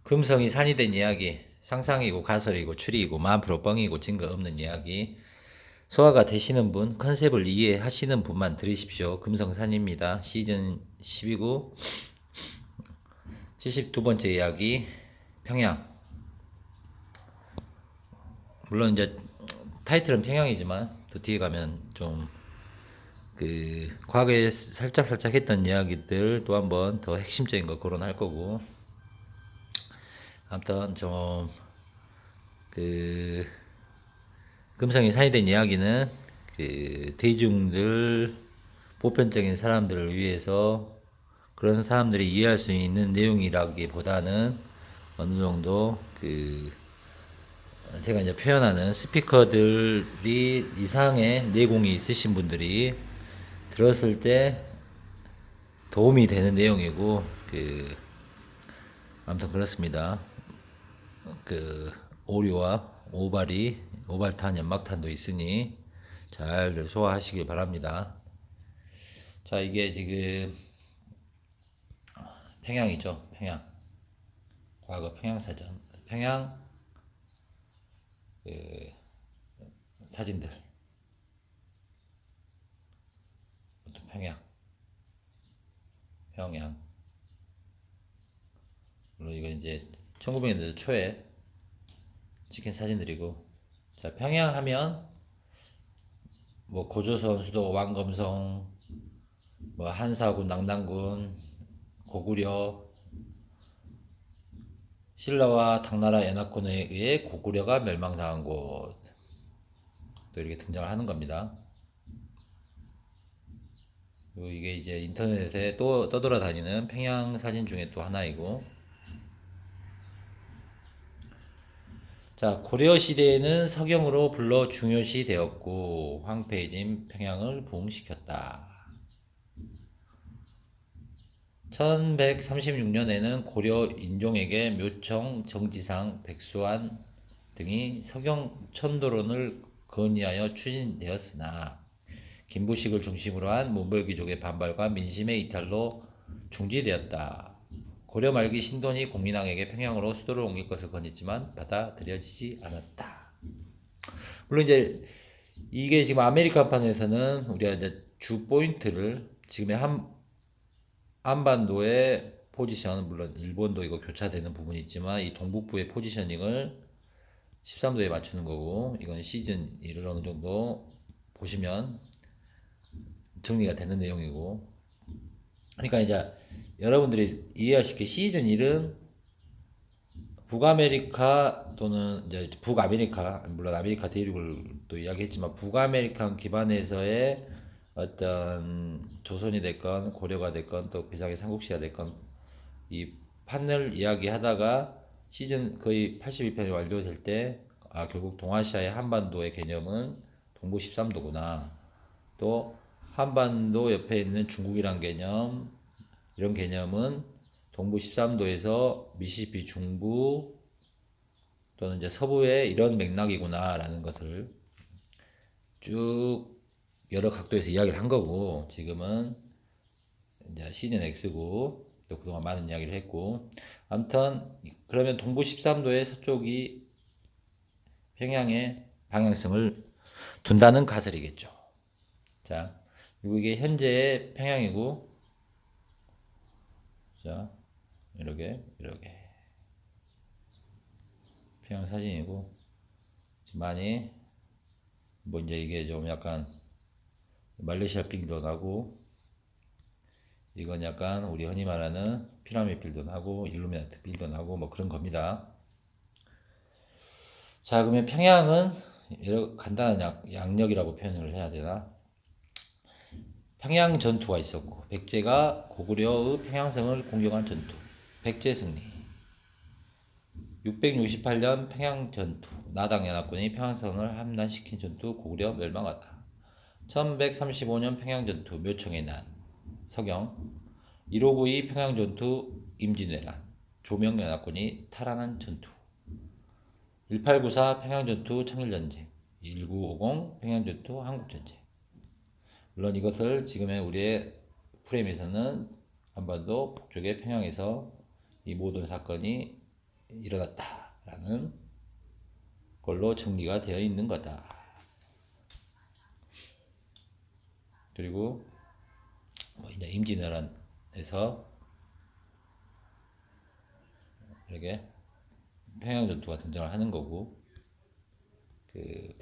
금성이 산이 된 이야기, 상상이고 가설이고 추리이고 만 프로 뻥이고 증거 없는 이야기. 소화가 되시는 분, 컨셉을 이해하시는 분만 들으십시오. 금성산입니다. 시즌 12구 72번째 이야기, 평양. 물론 이제 타이틀은 평양이지만 또 뒤에 가면 좀 과거에 살짝 했던 이야기들 또 한번 더 핵심적인 거 거론할 거고. 아무튼 좀 금성이 산이 된 이야기는 대중들, 보편적인 사람들을 위해서 그런 사람들이 이해할 수 있는 내용이라기보다는 어느 정도 제가 이제 표현하는 스피커들이 이상의 내공이 있으신 분들이 들었을 때 도움이 되는 내용이고, 아무튼 그렇습니다. 오류와 오발탄, 연막탄도 있으니 잘 소화하시기 바랍니다. 자, 이게 지금 평양이죠. 평양. 과거 평양사전. 평양 사진들. 평양. 물론 이거 이제 1900년대 초에 찍힌 사진들이고. 자, 평양 하면 뭐 고조선 수도 왕검성, 뭐 한사군, 낙난군, 고구려, 신라와 당나라 연합군에 의해 고구려가 멸망당한 곳, 또 이렇게 등장을 하는 겁니다. 그리고 이게 이제 인터넷에 또 떠돌아다니는 평양 사진 중에 또 하나이고. 자, 고려 시대에는 서경으로 불러 중요시 되었고 황폐해진 평양을 부흥시켰다. 1136년에는 고려 인종에게 묘청, 정지상, 백수환 등이 서경 천도론을 건의하여 추진되었으나 김부식을 중심으로 한 몽골귀족의 반발과 민심의 이탈로 중지되었다. 고려 말기 신돈이 공민왕에게 평양으로 수도를 옮길 것을 건의했지만 받아들여지지 않았다. 물론 이제 이게 지금 아메리카판에서는 우리가 이제 주 포인트를 지금의 한반도의 포지션, 물론 일본도 이거 교차되는 부분이 있지만 이 동북부의 포지셔닝을 13도에 맞추는 거고, 이건 시즌 1을 어느 정도 보시면 정리가 되는 내용이고. 그러니까 이제 여러분들이 이해하시기 시즌 1은 북아메리카 또는 이제 북아메리카, 물론 아메리카 대륙을 또 이야기했지만 북아메리칸 기반에서의 어떤 조선이 됐건 고려가 됐건 또 괴상의 삼국시가 됐건 이 판을 이야기하다가 시즌 거의 82편이 완료될 때 결국 동아시아의 한반도의 개념은 동부 13도구나, 또 한반도 옆에 있는 중국이란 개념, 이런 개념은 동부 13도에서 미시시피 중부 또는 이제 서부의 이런 맥락이구나라는 것을 쭉 여러 각도에서 이야기를 한 거고, 지금은 이제 시즌 X고 또 그동안 많은 이야기를 했고. 아무튼 그러면 동부 13도의 서쪽이 평양의 방향성을 둔다는 가설이겠죠. 자, 그리고 이게 현재의 평양이고, 자, 이렇게 평양 사진이고, 많이 뭐 이제 이게 좀 약간 말레이시아 빌도 나고, 이건 약간 우리 흔히 말하는 피라미드 빌도 나고 일루미나트 빌도 나고 뭐 그런 겁니다. 자, 그러면 평양은 여러 간단한 양력이라고 표현을 해야 되나? 평양 전투가 있었고, 백제가 고구려의 평양성을 공격한 전투, 백제 승리. 668년 평양 전투, 나당 연합군이 평양성을 함란시킨 전투, 고구려 멸망하다. 1135년 평양 전투, 묘청의 난, 서경. 1592 평양 전투, 임진왜란, 조명 연합군이 탈환한 전투. 1894 평양 전투, 청일전쟁. 1950 평양 전투, 한국전쟁. 물론 이것을 지금의 우리의 프레임에서는 한반도 북쪽의 평양에서 이 모든 사건이 일어났다라는 걸로 정리가 되어 있는 거다. 그리고 뭐 이제 임진왜란에서 이렇게 평양 전투가 등장을 하는 거고, 그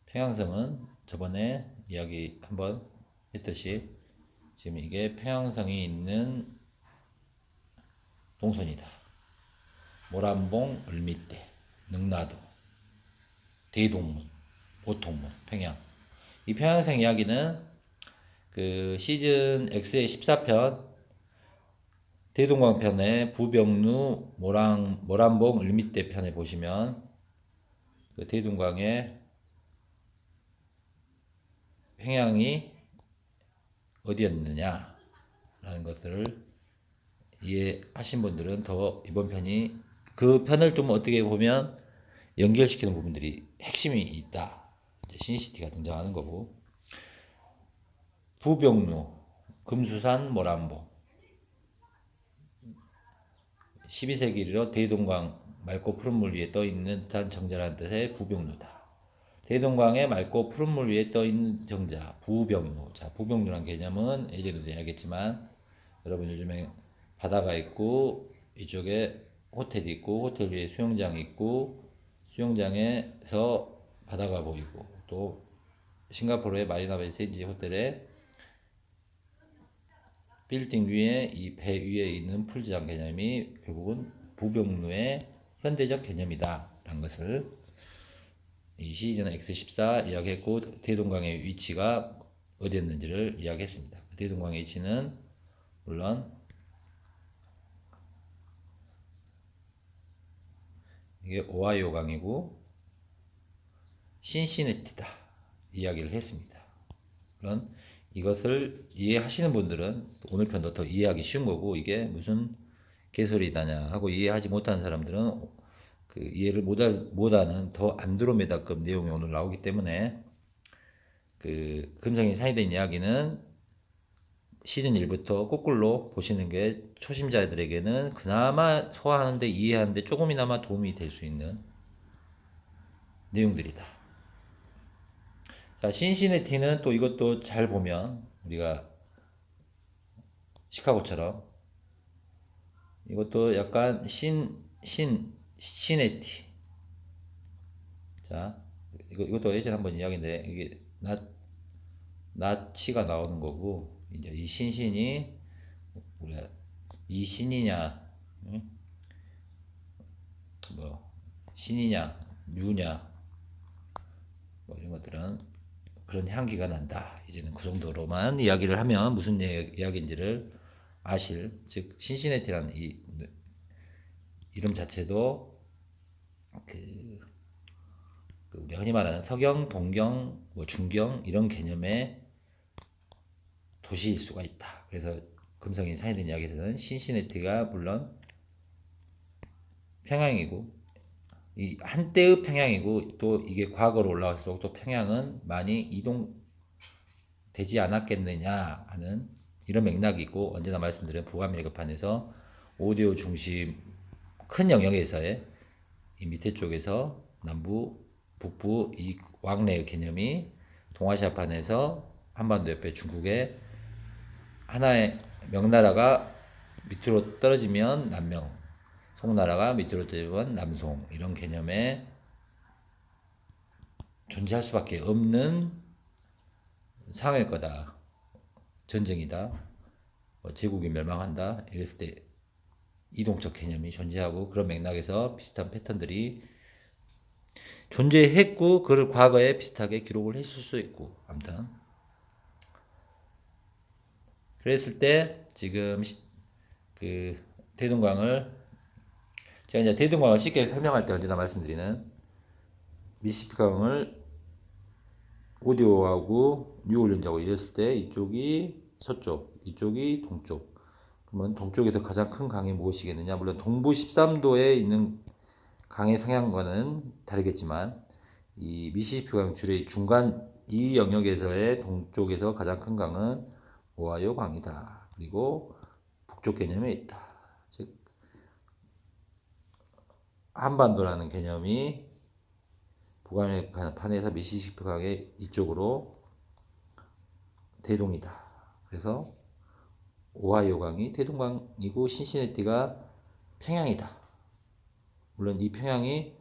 평양성은 저번에 이야기 한번 했듯이 지금 이게 평양성이 있는 동선이다. 모란봉, 을밑대, 능라도, 대동문, 보통문, 평양. 이 평양성 이야기는 그 시즌 X의 14편 대동강 편의 부병루, 모란봉, 을밑대 편에 보시면 그 대동강의 평양이 어디였느냐 라는 것들을 이해하신 분들은 더 이번 편이 그 편을 좀 어떻게 보면 연결시키는 부분들이 핵심이 있다. 이제 신시티가 등장하는 거고, 부병루, 금수산, 모란봉 12세기로 대동강 맑고 푸른 물 위에 떠 있는 듯한 정자라는 뜻의 부병루다. 대동강의 맑고 푸른 물 위에 떠 있는 정자, 부병루. 자, 부병루란 개념은 예전에도 이야기했지만, 여러분 요즘에 바다가 있고 이쪽에 호텔이 있고 호텔 위에 수영장이 있고 수영장에서 바다가 보이고, 또 싱가포르의 마리나 베이 샌즈 호텔에 빌딩 위에 이 배 위에 있는 풀장 개념이 결국은 부병루의 현대적 개념이다 라는 것을 이 시즌 X14 이야기했고, 대동강의 위치가 어디였는지를 이야기했습니다. 대동강의 위치는 물론 이게 오하이오 강이고 신시내티다 이야기를 했습니다. 물론 이것을 이해하시는 분들은 오늘 편도 더 이해하기 쉬운 거고, 이게 무슨 개소리다냐 하고 이해하지 못하는 사람들은 그 이해를 못하는 더 안드로메다급 내용이 오늘 나오기 때문에, 그 금성이 사이된 이야기는 시즌 1부터 거꾸로 보시는 게 초심자들에게는 그나마 소화하는데 이해하는데 조금이나마 도움이 될 수 있는 내용들이다. 자, 신시내티는 또 이것도 잘 보면 우리가 시카고처럼 이것도 약간 시내티. 자, 이것도 예전에 한번 이야기인데, 이게 나치가 나오는 거고, 이제 이 신신이 우리가 이 신이냐, 응? 뭐 신이냐, 뮤냐, 뭐 이런 것들은 그런 향기가 난다. 이제는 그 정도로만 이야기를 하면 무슨 이야기인지를 아실, 즉 신시내티라는 이 이름 자체도 그 우리 흔히 말하는 서경, 동경, 뭐 중경 이런 개념의 도시일 수가 있다. 그래서 금성이 사이된 이야기에서는 신시내티가 물론 평양이고, 이 한때의 평양이고, 또 이게 과거로 올라갈수록 또 평양은 많이 이동되지 않았겠느냐 하는 이런 맥락이 있고, 언제나 말씀드린 북아메리카판에서 오디오 중심 큰 영역에서의 이 밑에 쪽에서 남부, 북부 이 왕래의 개념이 동아시아판에서 한반도 옆에 중국의 하나의 명나라가 밑으로 떨어지면 남명, 송나라가 밑으로 떨어지면 남송, 이런 개념에 존재할 수밖에 없는 상황일 거다. 전쟁이다. 뭐 제국이 멸망한다. 이랬을 때 이동적 개념이 존재하고, 그런 맥락에서 비슷한 패턴들이 존재했고, 그를 과거에 비슷하게 기록을 했을 수 있고, 아무튼 그랬을 때 지금 그 대동강을 제가 이제 대동강을 쉽게 설명할 때 언제나 말씀드리는, 미시시피강을 오디오하고 뉴올리언즈하고 이랬을 때 이쪽이 서쪽, 이쪽이 동쪽. 그러면 동쪽에서 가장 큰 강이 무엇이겠느냐? 물론 동부 13도에 있는 강의 성향과는 다르겠지만, 이 미시시피강 줄의 중간 이 영역에서의 동쪽에서 가장 큰 강은 오하이오 강이다. 그리고 북쪽 개념이 있다. 즉 한반도라는 개념이 북한의 판에서 미시시피 강의 이쪽으로 대동이다. 그래서 오하이오강이 대동강이고 신시내티가 평양이다. 물론 이 평양이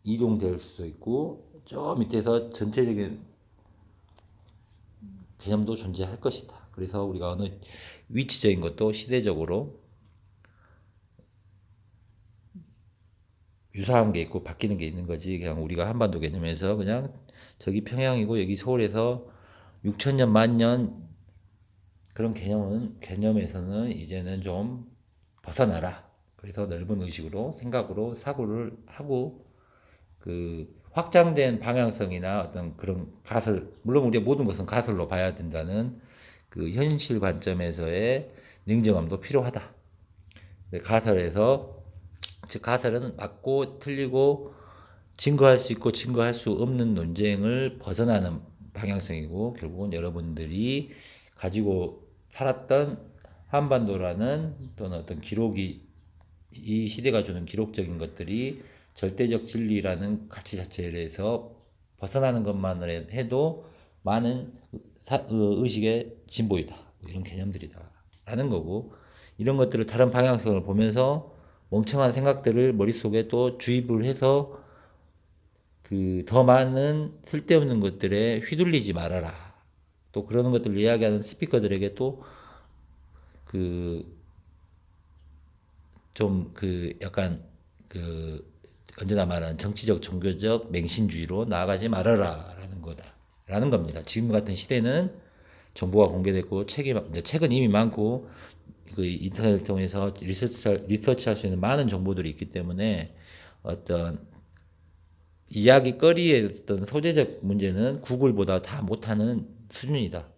이동될 수도 있고 저 밑에서 전체적인 개념도 존재할 것이다. 그래서 우리가 어느 위치적인 것도 시대적으로 유사한 게 있고 바뀌는 게 있는 거지. 그냥 우리가 한반도 개념에서 그냥 저기 평양이고 여기 서울에서 6천년 만년 그런 개념에서는 이제는 좀 벗어나라. 그래서 넓은 의식으로 생각으로 사고를 하고 그 확장된 방향성이나 어떤 그런 가설, 물론 우리가 모든 것은 가설로 봐야 된다는 그 현실 관점에서의 냉정함도 필요하다. 가설에서, 즉 가설은 맞고 틀리고 증거할 수 있고 증거할 수 없는 논쟁을 벗어나는 방향성이고, 결국은 여러분들이 가지고 살았던 한반도라는 또는 어떤 기록이, 이 시대가 주는 기록적인 것들이 절대적 진리라는 가치 자체에서 벗어나는 것만을 해도 많은 의식의 진보이다. 이런 개념들이다. 라는 거고, 이런 것들을 다른 방향성을 보면서 멍청한 생각들을 머릿속에 또 주입을 해서 그 더 많은 쓸데없는 것들에 휘둘리지 말아라. 또 그런 것들을 이야기하는 스피커들에게 또 그 좀 그 약간 그 언제나 말하는 정치적 종교적 맹신주의로 나아가지 말아라 라는 거다 라는 겁니다. 지금 같은 시대는 정보가 공개됐고 책은 이미 많고 그 인터넷을 통해서 리서치할 수 있는 많은 정보들이 있기 때문에 어떤 이야기거리의 어떤 소재적 문제는 구글보다 다 못하는 수준이다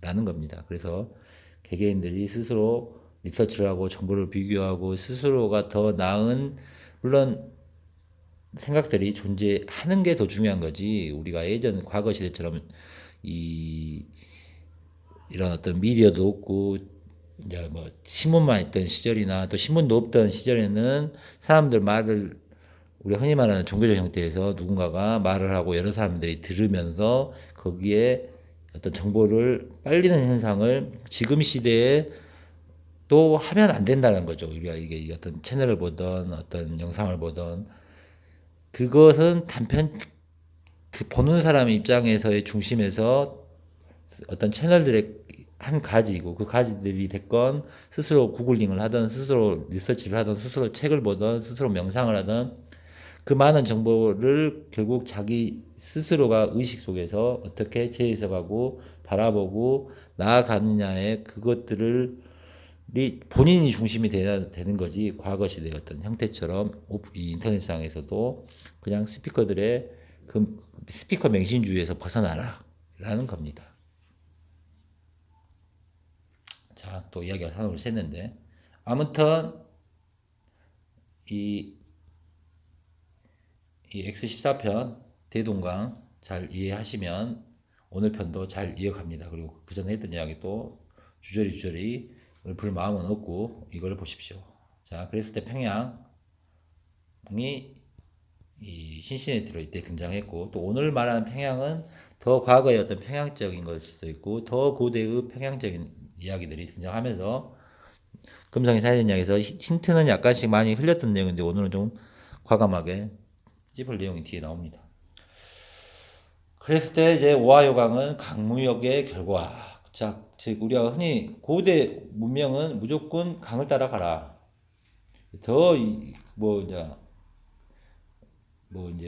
라는 겁니다. 그래서 개개인들이 스스로 리서치를 하고 정보를 비교하고 스스로가 더 나은, 물론 생각들이 존재하는 게 더 중요한 거지, 우리가 예전 과거 시대처럼 이런 어떤 미디어도 없고 이제 뭐 신문만 있던 시절이나 또 신문도 없던 시절에는 사람들 말을, 우리가 흔히 말하는 종교적 형태에서 누군가가 말을 하고 여러 사람들이 들으면서 거기에 어떤 정보를 빨리는 현상을 지금 시대에 또 하면 안 된다는 거죠. 우리가 이게 어떤 채널을 보던 어떤 영상을 보던 그것은 단편, 보는 사람 입장에서의 중심에서 어떤 채널들의 한 가지이고, 그 가지들이 됐건 스스로 구글링을 하든 스스로 리서치를 하든 스스로 책을 보든 스스로 명상을 하든 그 많은 정보를 결국 자기 스스로가 의식 속에서 어떻게 재해석하고 바라보고 나아가느냐의 그것들을 본인이 중심이 돼야 되는 거지, 과거 시대의 어떤 형태처럼 이 인터넷상에서도 그냥 스피커들의 그 스피커 맹신주의에서 벗어나라 라는 겁니다. 자, 또 이야기가 하나를 샜는데, 아무튼 이 X14편 대동강 잘 이해하시면 오늘 편도 잘 이어갑니다. 그리고 그 전에 했던 이야기 또 주저리 볼 마음은 없고 이걸 보십시오. 자, 그랬을 때 평양이 이 신시내티로 이때 등장했고, 또 오늘 말하는 평양은 더 과거의 어떤 평양적인 걸 수도 있고 더 고대의 평양적인 이야기들이 등장하면서 금성의 사회된 이야기에서 힌트는 약간씩 많이 흘렸던 내용인데 오늘은 좀 과감하게 찝을 내용이 뒤에 나옵니다. 그랬을 때 이제 오하이오강은 강무역의 결과. 자, 즉 우리가 흔히 고대 문명은 무조건 강을 따라가라. 이제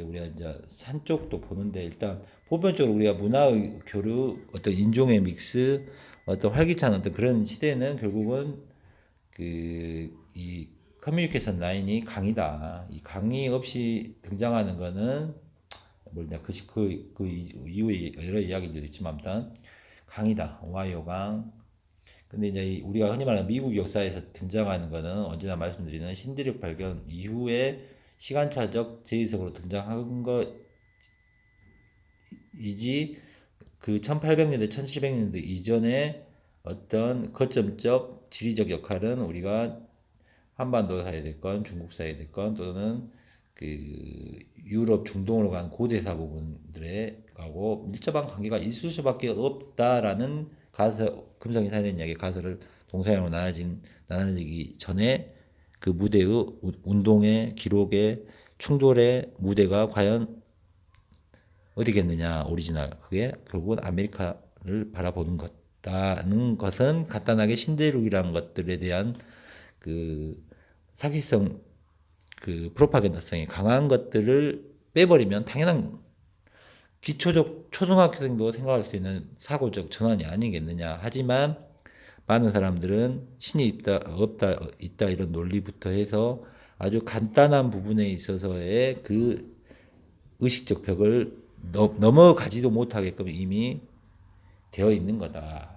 우리가 이제 산 쪽도 보는데, 일단 보편적으로 우리가 문화의 교류, 어떤 인종의 믹스, 어떤 활기찬 어떤 그런 시대는 결국은 이 커뮤니케이션 라인이 강이다. 이 강이 없이 등장하는 거는 뭐냐, 그 이후에 여러 이야기들도 있지만 일단 강이다. 오하이오 강. 근데 이제 우리가 흔히 말하는 미국 역사에서 등장하는 거는 언제나 말씀드리는 신대륙 발견 이후에 시간차적 제의석으로 등장한 것이지, 그 1800년대, 1700년대 이전에 어떤 거점적 지리적 역할은 우리가 한반도 사이에 됐건 중국 사이에 됐건 또는 그 유럽 중동으로 간 고대사 부분들에 가고 밀접한 관계가 있을 수밖에 없다라는 가설 금성이 사는 이야기 가설을 동서양으로 나눠지기 전에 그 무대의 운동의 기록의 충돌의 무대가 과연 어디겠느냐 오리지널 그게 결국은 아메리카를 바라보는 것다는 것은 간단하게 신대륙이라는 것들에 대한 그 사기성 그 프로파간다성이 강한 것들을 빼버리면 당연한 기초적 초등학생도 생각할 수 있는 사고적 전환이 아니겠느냐. 하지만 많은 사람들은 신이 있다 없다 있다 이런 논리부터 해서 아주 간단한 부분에 있어서의 그 의식적 벽을 넘어가지도 못하게끔 이미 되어 있는 거다.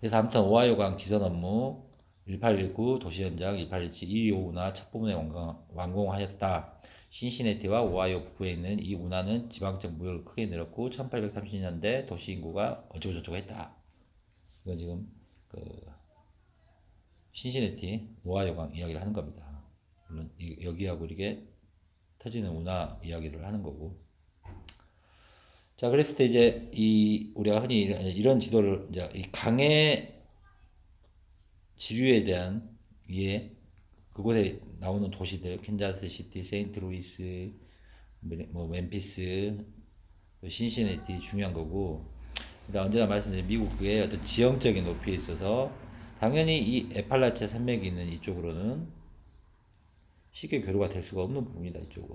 그래서 아무튼 오하이오강 기선 업무 1819 도시연장 1817 2호 운하 첫 부분에 완공하였다. 신시내티와 오하이오 북부에 있는 이 운하는 지방적 무역을 크게 늘었고 1830년대 도시 인구가 어쩌고저쩌고 했다. 이건 지금 그 신시내티 오하이오강 이야기를 하는 겁니다. 물론 여기하고 이게 터지는 운하 이야기를 하는 거고. 자, 그랬을 때 이제 이 우리가 흔히 이런 지도를 이제 이 강의 지류에 대한 위에 그곳에 나오는 도시들 캔자스 시티, 세인트루이스, 뭐 멤피스, 신시내티 중요한 거고. 일단 언제나 말씀드린 미국의 어떤 지형적인 높이에 있어서 당연히 이 에팔라치아 산맥이 있는 이쪽으로는 쉽게 교류가 될 수가 없는 부분이다 이쪽은.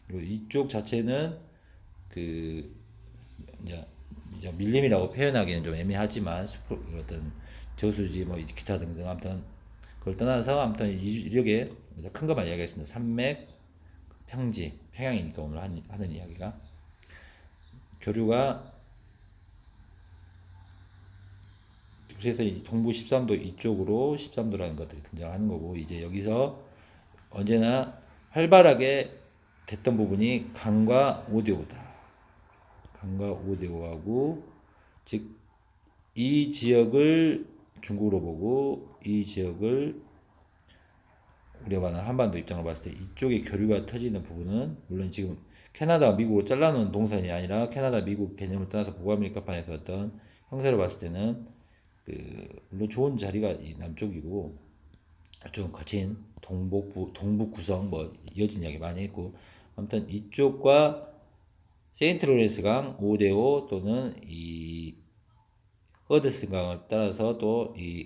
그리고 이쪽 자체는 그 이제 밀림이라고 표현하기는 좀 애매하지만 어떤 저수지 뭐 기타 등등 아무튼 그걸 떠나서 아무튼 이력에 큰 것만 이야기하겠습니다. 산맥, 평지, 평양이니까 오늘 하는 이야기가 교류가 그래서 이 동부 13도 이쪽으로 13도라는 것들이 등장하는 거고 이제 여기서 언제나 활발하게 됐던 부분이 강과 오데오다. 강과 오데오하고 즉 이 지역을 중국으로 보고 이 지역을 우리가 말하는 한반도 입장으로 봤을 때 이쪽에 교류가 터지는 부분은 물론 지금 캐나다와 미국으로 잘라놓은 동선이 아니라 캐나다 미국 개념을 떠나서 북아메리카판에서 어떤 형태로 봤을 때는 그 물론 좋은 자리가 이 남쪽이고 좀 거친 동북 구성 뭐 이어진 이야기 많이 했고 아무튼 이쪽과 세인트로렌스 강 5대5 또는 이 허드슨 강을 따라서 또 이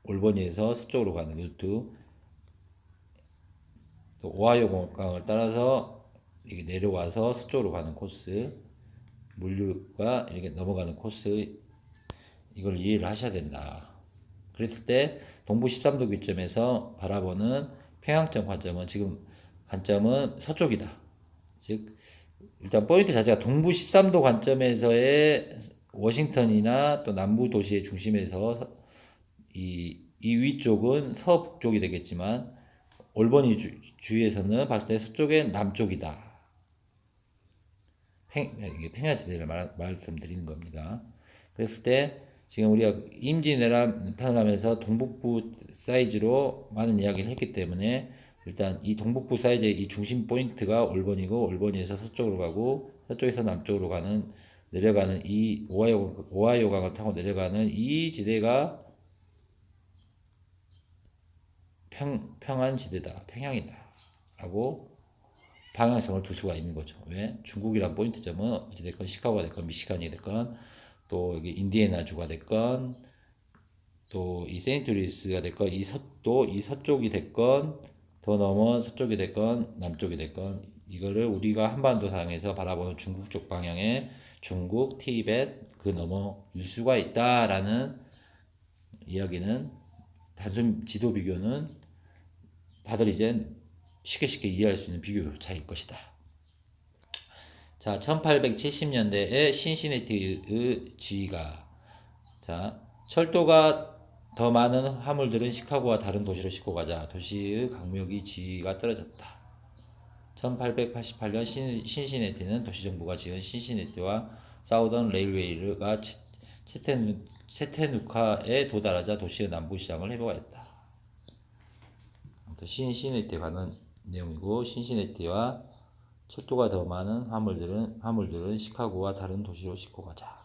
올버니에서 서쪽으로 가는 루트 또 오하이오 강을 따라서 이게 내려와서 서쪽으로 가는 코스 물류가 이렇게 넘어가는 코스 이걸 이해를 하셔야 된다. 그랬을 때 동부 13도 기점에서 바라보는 평양점 관점은 지금 관점은 서쪽이다. 즉 일단 포인트 자체가 동부 13도 관점에서의 워싱턴이나 또 남부 도시의 중심에서 이 위쪽은 서북쪽이 되겠지만 올버니 주위에서는 봤을 때 서쪽엔 남쪽이다. 이게 평야지대를 말씀드리는 겁니다. 그랬을 때 지금 우리가 임진왜란 편을 하면서 동북부 사이즈로 많은 이야기를 했기 때문에 일단 이 동북부 사이즈의 이 중심 포인트가 올버니고 올버니에서 서쪽으로 가고 서쪽에서 남쪽으로 가는 내려가는 이 오하이오 강을 타고 내려가는 이 지대가 평안 지대다, 평양이다 라고 방향성을 둘 수가 있는 거죠. 왜? 중국이란 포인트점은 어찌됐건 시카고가 됐건 미시간이 됐건 또 여기 인디애나주가 됐건 또 이 세인트루이스가 됐건 이 서쪽이 됐건 더 넘어 서쪽이 됐건 남쪽이 됐건 이거를 우리가 한반도 상에서 바라보는 중국 쪽 방향에 중국, 티베트 그 넘어일 수가 있다라는 이야기는 단순 지도 비교는 다들 이제 쉽게 이해할 수 있는 비교 차이일 것이다. 자, 1870년대에 신시내티의 지위가 자, 철도가 더 많은 화물들은 시카고와 다른 도시로 싣고 가자. 도시의 강력이 지위가 떨어졌다. 1888년 신시내티는 도시정부가 지은 신시내티와 사우던 레일웨이가 체테누카에 도달하자 도시의 남부 시장을 회복하였다. 신시내티에 관한 내용이고, 신시내티와 철도가 더 많은 화물들은 시카고와 다른 도시로 싣고 가자.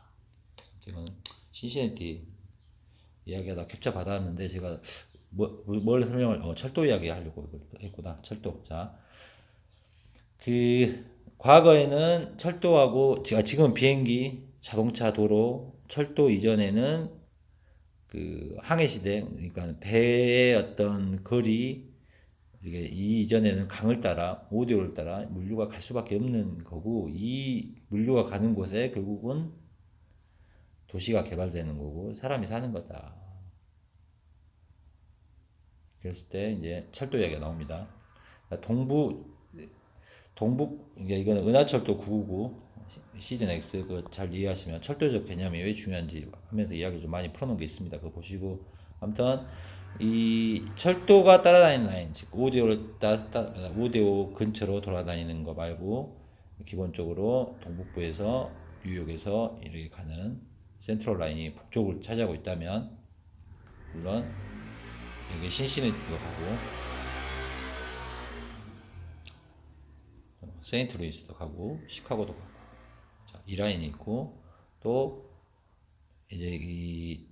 지금 신시내티 이야기하다 캡처 받았는데 제가 뭘 설명을 철도 이야기 하려고 했구나. 철도. 자, 그 과거에는 철도하고 지금 비행기, 자동차, 도로, 철도 이전에는 그 항해 시대, 그러니까 배의 어떤 거리, 이 이전에는 강을 따라 오디오를 따라 물류가 갈 수밖에 없는 거고, 이 물류가 가는 곳에 결국은 도시가 개발되는 거고 사람이 사는 거다. 그랬을 때 이제 철도 이야기가 나옵니다. 동북 이거는 은하철도 999 시즌 X 그 잘 이해하시면 철도적 개념이 왜 중요한지 하면서 이야기 좀 많이 풀어놓은 게 있습니다. 그거 보시고 아무튼 이 철도가 따라다니는 라인, 즉 오디오 근처로 돌아다니는 거 말고 기본적으로 동북부에서 뉴욕에서 이렇게 가는 센트럴 라인이 북쪽을 차지하고 있다면, 물론 여기 신시내티도 가고 세인트루이스도 가고 시카고도 가고, 자, 이 라인이 있고, 또 이제 이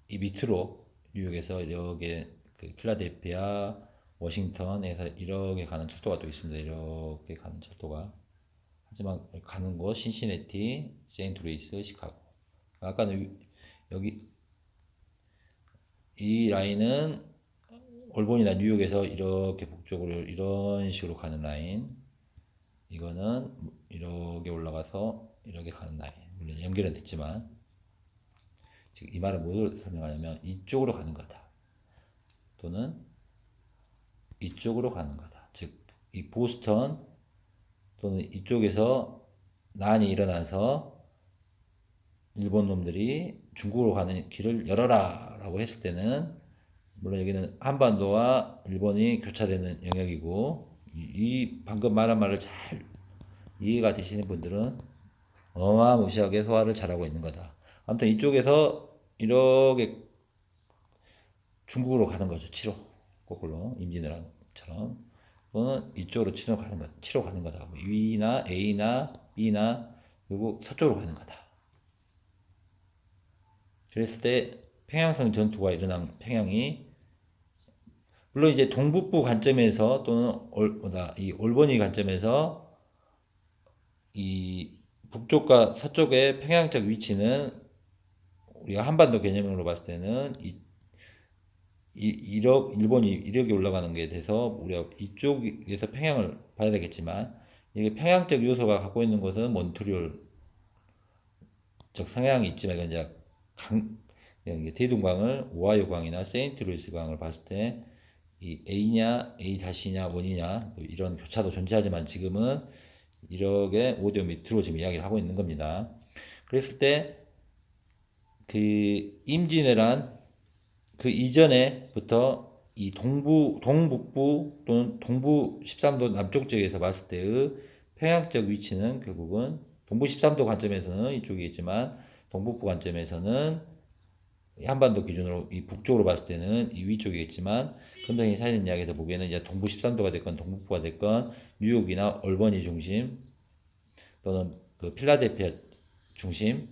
밑으로 뉴욕에서 이렇게 그 필라델피아, 워싱턴에서 이렇게 가는 철도가 또 있습니다. 이렇게 가는 철도가. 하지만 가는 곳 신시내티, 세인트루이스, 시카고. 아까는 여기 이 라인은 올본이나 뉴욕에서 이렇게 북쪽으로 이런 식으로 가는 라인, 이거는 이렇게 올라가서 이렇게 가는 라인. 물론 연결은 됐지만 지금 이 말은 뭐를 설명하냐면 이쪽으로 가는 거다, 또는 이쪽으로 가는 거다. 즉 이 보스턴 또는 이쪽에서 난이 일어나서 일본 놈들이 중국으로 가는 길을 열어라 라고 했을 때는, 물론 여기는 한반도와 일본이 교차되는 영역이고, 이 방금 말한 말을 잘 이해가 되시는 분들은 어마무시하게 소화를 잘하고 있는 거다. 아무튼 이쪽에서 이렇게 중국으로 가는 거죠. 치로, 거꾸로 임진왜란처럼. 또는 이쪽으로 치로 가는 거다. 위나 A나 B나 그리고 서쪽으로 가는 거다. 그랬을 때 평양성 전투가 일어난 평양이, 물론 이제 동북부 관점에서 또는 이 올버니 관점에서 이 북쪽과 서쪽의 평양적 위치는 우리가 한반도 개념으로 봤을 때는 일본이 이렇게 올라가는 게 돼서 우리가 이쪽에서 평양을 봐야 되겠지만, 이게 평양적 요소가 갖고 있는 것은 몬트리올적 성향이 있지만, 이제 대동강을 오하이오강이나 세인트루이스 강을 봤을 때 이 A냐 A-냐 원이냐 뭐 이런 교차도 존재하지만, 지금은 이렇게 오디오 밑으로 지금 이야기를 하고 있는 겁니다. 그랬을 때 그 임진왜란 그 이전에부터 이 동북부 또는 동부 13도 남쪽 지역에서 봤을 때의 평양적 위치는 결국은 동부 13도 관점에서는 이쪽이겠지만, 동북부 관점에서는 한반도 기준으로 이 북쪽으로 봤을 때는 이 위쪽이겠지만, 금덩이 사진 이야기에서 보기에는 이제 동부 13도가 됐건 동북부가 됐건 뉴욕이나 얼버니 중심 또는 그 필라델피아 중심,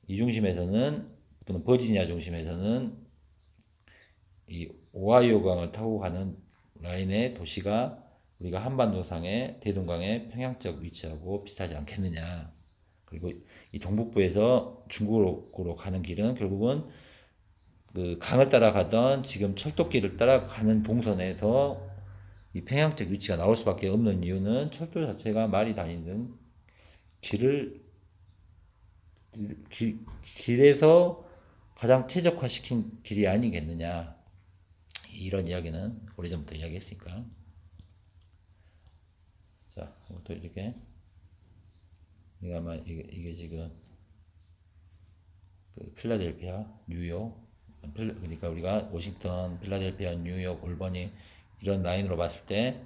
이 중심에서는 또는 버지니아 중심에서는 이 오하이오 강을 타고 가는 라인의 도시가 우리가 한반도상의 대동강의 평양적 위치하고 비슷하지 않겠느냐. 그리고 이 동북부에서 중국으로 가는 길은 결국은 그 강을 따라가던 지금 철도길을 따라가는 동선에서 이 평양적 위치가 나올 수밖에 없는 이유는 철도 자체가 말이 다니는 길에서 가장 최적화시킨 길이 아니겠느냐. 이런 이야기는 오래전부터 이야기했으니까. 자, 이것도 이렇게. 이게 아마 이게 지금 그 필라델피아, 뉴욕, 그러니까 우리가 워싱턴, 필라델피아, 뉴욕, 올버니 이런 라인으로 봤을 때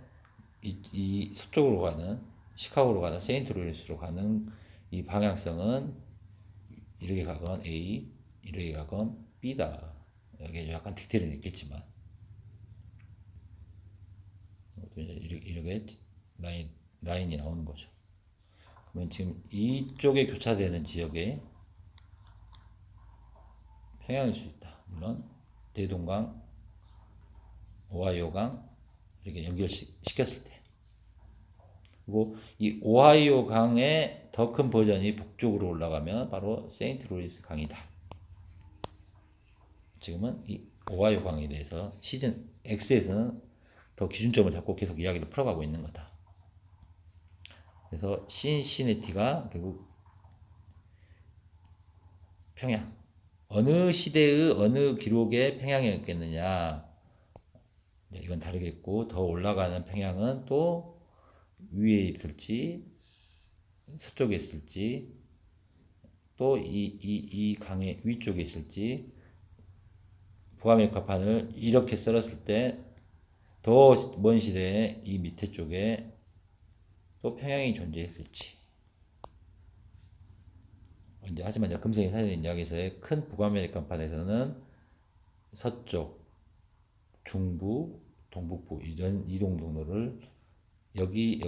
이 서쪽으로 가는 시카고로 가는 세인트루이스로 가는 이 방향성은 이렇게 가건 A, 이러기 각은 B다. 여기 약간 디테일은 있겠지만 이렇게 라인이 나오는 거죠. 그러면 지금 이쪽에 교차되는 지역에 평양일 수 있다. 물론 대동강, 오하이오강 이렇게 연결시켰을 때. 그리고 이 오하이오 강의 더 큰 버전이 북쪽으로 올라가면 바로 세인트 루이스 강이다. 지금은 이 오하이오 강에 대해서 시즌 X에서는 더 기준점을 잡고 계속 이야기를 풀어가고 있는 거다. 그래서 신시내티가 결국 평양, 어느 시대의 어느 기록의 평양이었겠느냐, 이건 다르겠고, 더 올라가는 평양은 또 위에 있을지 서쪽에 있을지 또 이 강의 위쪽에 있을지, 북아메리카판을 이렇게 썰었을 때 더 먼 시대에 이 밑에 쪽에 또 평양이 존재했을지. 이제 하지만 이제 금성이 사진 이야기에서의 큰 북아메리카판에서는 서쪽, 중부, 동북부 이런 이동 경로를 여기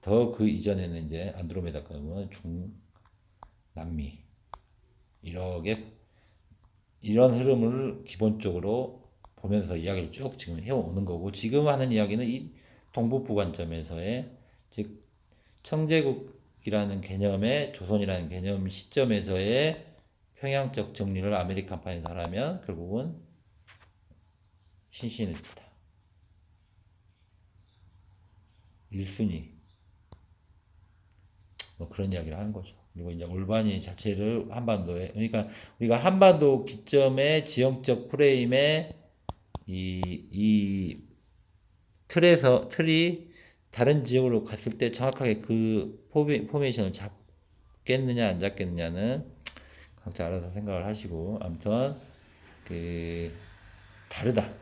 더 그 이전에는 이제 안드로메다 그러면 남미 이렇게 이런 흐름을 기본적으로 보면서 이야기를 쭉 지금 해오는 거고, 지금 하는 이야기는 이 동북부 관점에서의, 즉 청제국이라는 개념의 조선이라는 개념 시점에서의 평양적 정리를 아메리칸판에서 하라면 결국은 신신했다. 1순위 뭐 그런 이야기를 하는 거죠. 그리고 이제 올바니 자체를 한반도에, 그러니까 우리가 한반도 기점의 지형적 프레임에 이 틀이 다른 지역으로 갔을 때 정확하게 그 포메이션을 잡겠느냐 안 잡겠느냐는 각자 알아서 생각을 하시고, 아무튼 그 다르다.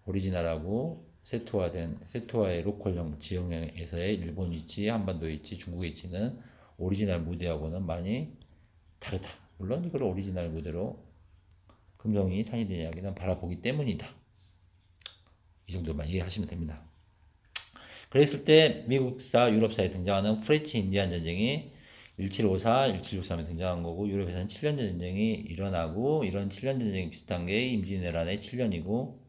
오리지널하고 세토와의 로컬형 지형에서의 일본 위치, 한반도 위치, 중국 위치는 오리지널 무대하고는 많이 다르다. 물론 이걸 오리지널 무대로 금성이 산이된 이야기는 바라보기 때문이다. 이 정도만 이해하시면 됩니다. 그랬을 때 미국사, 유럽사에 등장하는 프렌치 인디안 전쟁이 1754, 1763에 등장한 거고, 유럽에서는 7년 전쟁이 일어나고, 이런 7년 전쟁이 비슷한 게 임진왜란의 7년이고,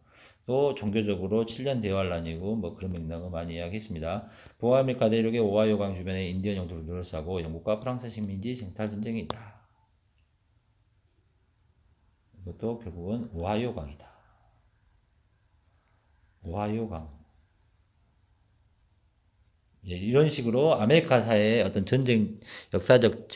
또 종교적으로 7년 대환란이고, 뭐 그런 맥락을 많이 이야기했습니다. 북아메리카 대륙의 오하이오강 주변에 인디언 영토를 둘러싸고 영국과 프랑스 식민지 쟁탈 전쟁이다. 이것도 결국은 오하이오강이다. 오하이오강. 이런 식으로 아메리카사의 어떤 전쟁 역사적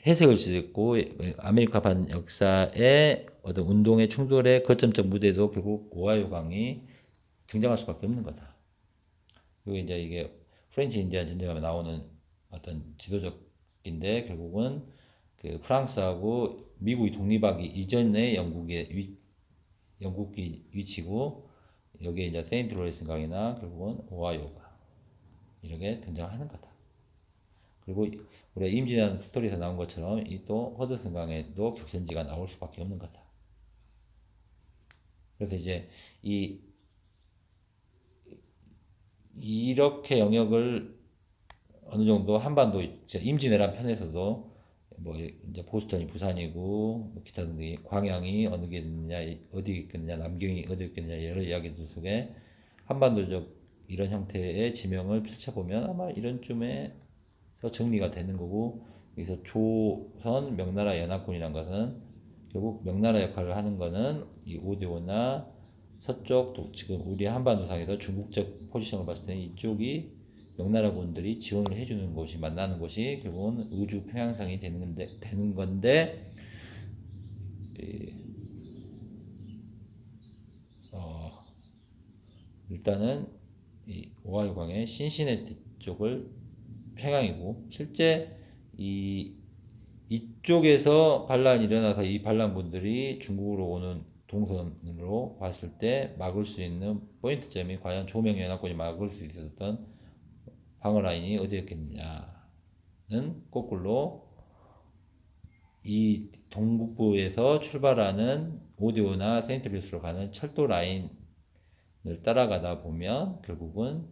해석을 수 있고, 아메리카판 역사의 어떤 운동의 충돌의 거점적 무대도 결국 오하이오강이 등장할 수밖에 없는 거다. 그리고 이제 이게 프렌치 인디안 전쟁에 나오는 어떤 지도적인데, 결국은 그 프랑스하고 미국이 독립하기 이전의 영국의 위치고, 여기에 이제 세인트 로렌스 강이나 결국은 오하이오강 이렇게 등장하는 거다. 그리고 우리가 임진왜란 스토리에서 나온 것처럼 이 또 허드슨 강에도 격전지가 나올 수밖에 없는 거다. 그래서 이제 이렇게 영역을 어느 정도 한반도 임진왜란 편에서도 뭐 이제 보스턴이 부산이고 뭐 기타 등등 광양이 어느 게 있느냐, 어디 있겠느냐, 남경이 어디 있겠느냐, 여러 이야기들 속에 한반도적 이런 형태의 지명을 펼쳐보면 아마 이런 쯤에서 정리가 되는 거고, 여기서 조선 명나라 연합군이란 것은 결국 명나라 역할을 하는 거는 이 오대오나 서쪽, 지금 우리 한반도상에서 중국적 포지션을 봤을 때는 이쪽이 명나라군들이 지원을 해주는 곳이 만나는 곳이 결국은 의주 평양상이 되는 건데, 일단은 이 오하이오강의 신시내티 쪽을 평양이고, 실제 이쪽에서 반란이 일어나서 이 반란군들이 중국으로 오는 동선으로 봤을 때 막을 수 있는 포인트점이 과연 조명연합군이 막을 수 있었던 방어 라인이 어디였겠느냐는 거꾸로 이 동북부에서 출발하는 오디오나 세인트루이스로 가는 철도 라인을 따라가다 보면 결국은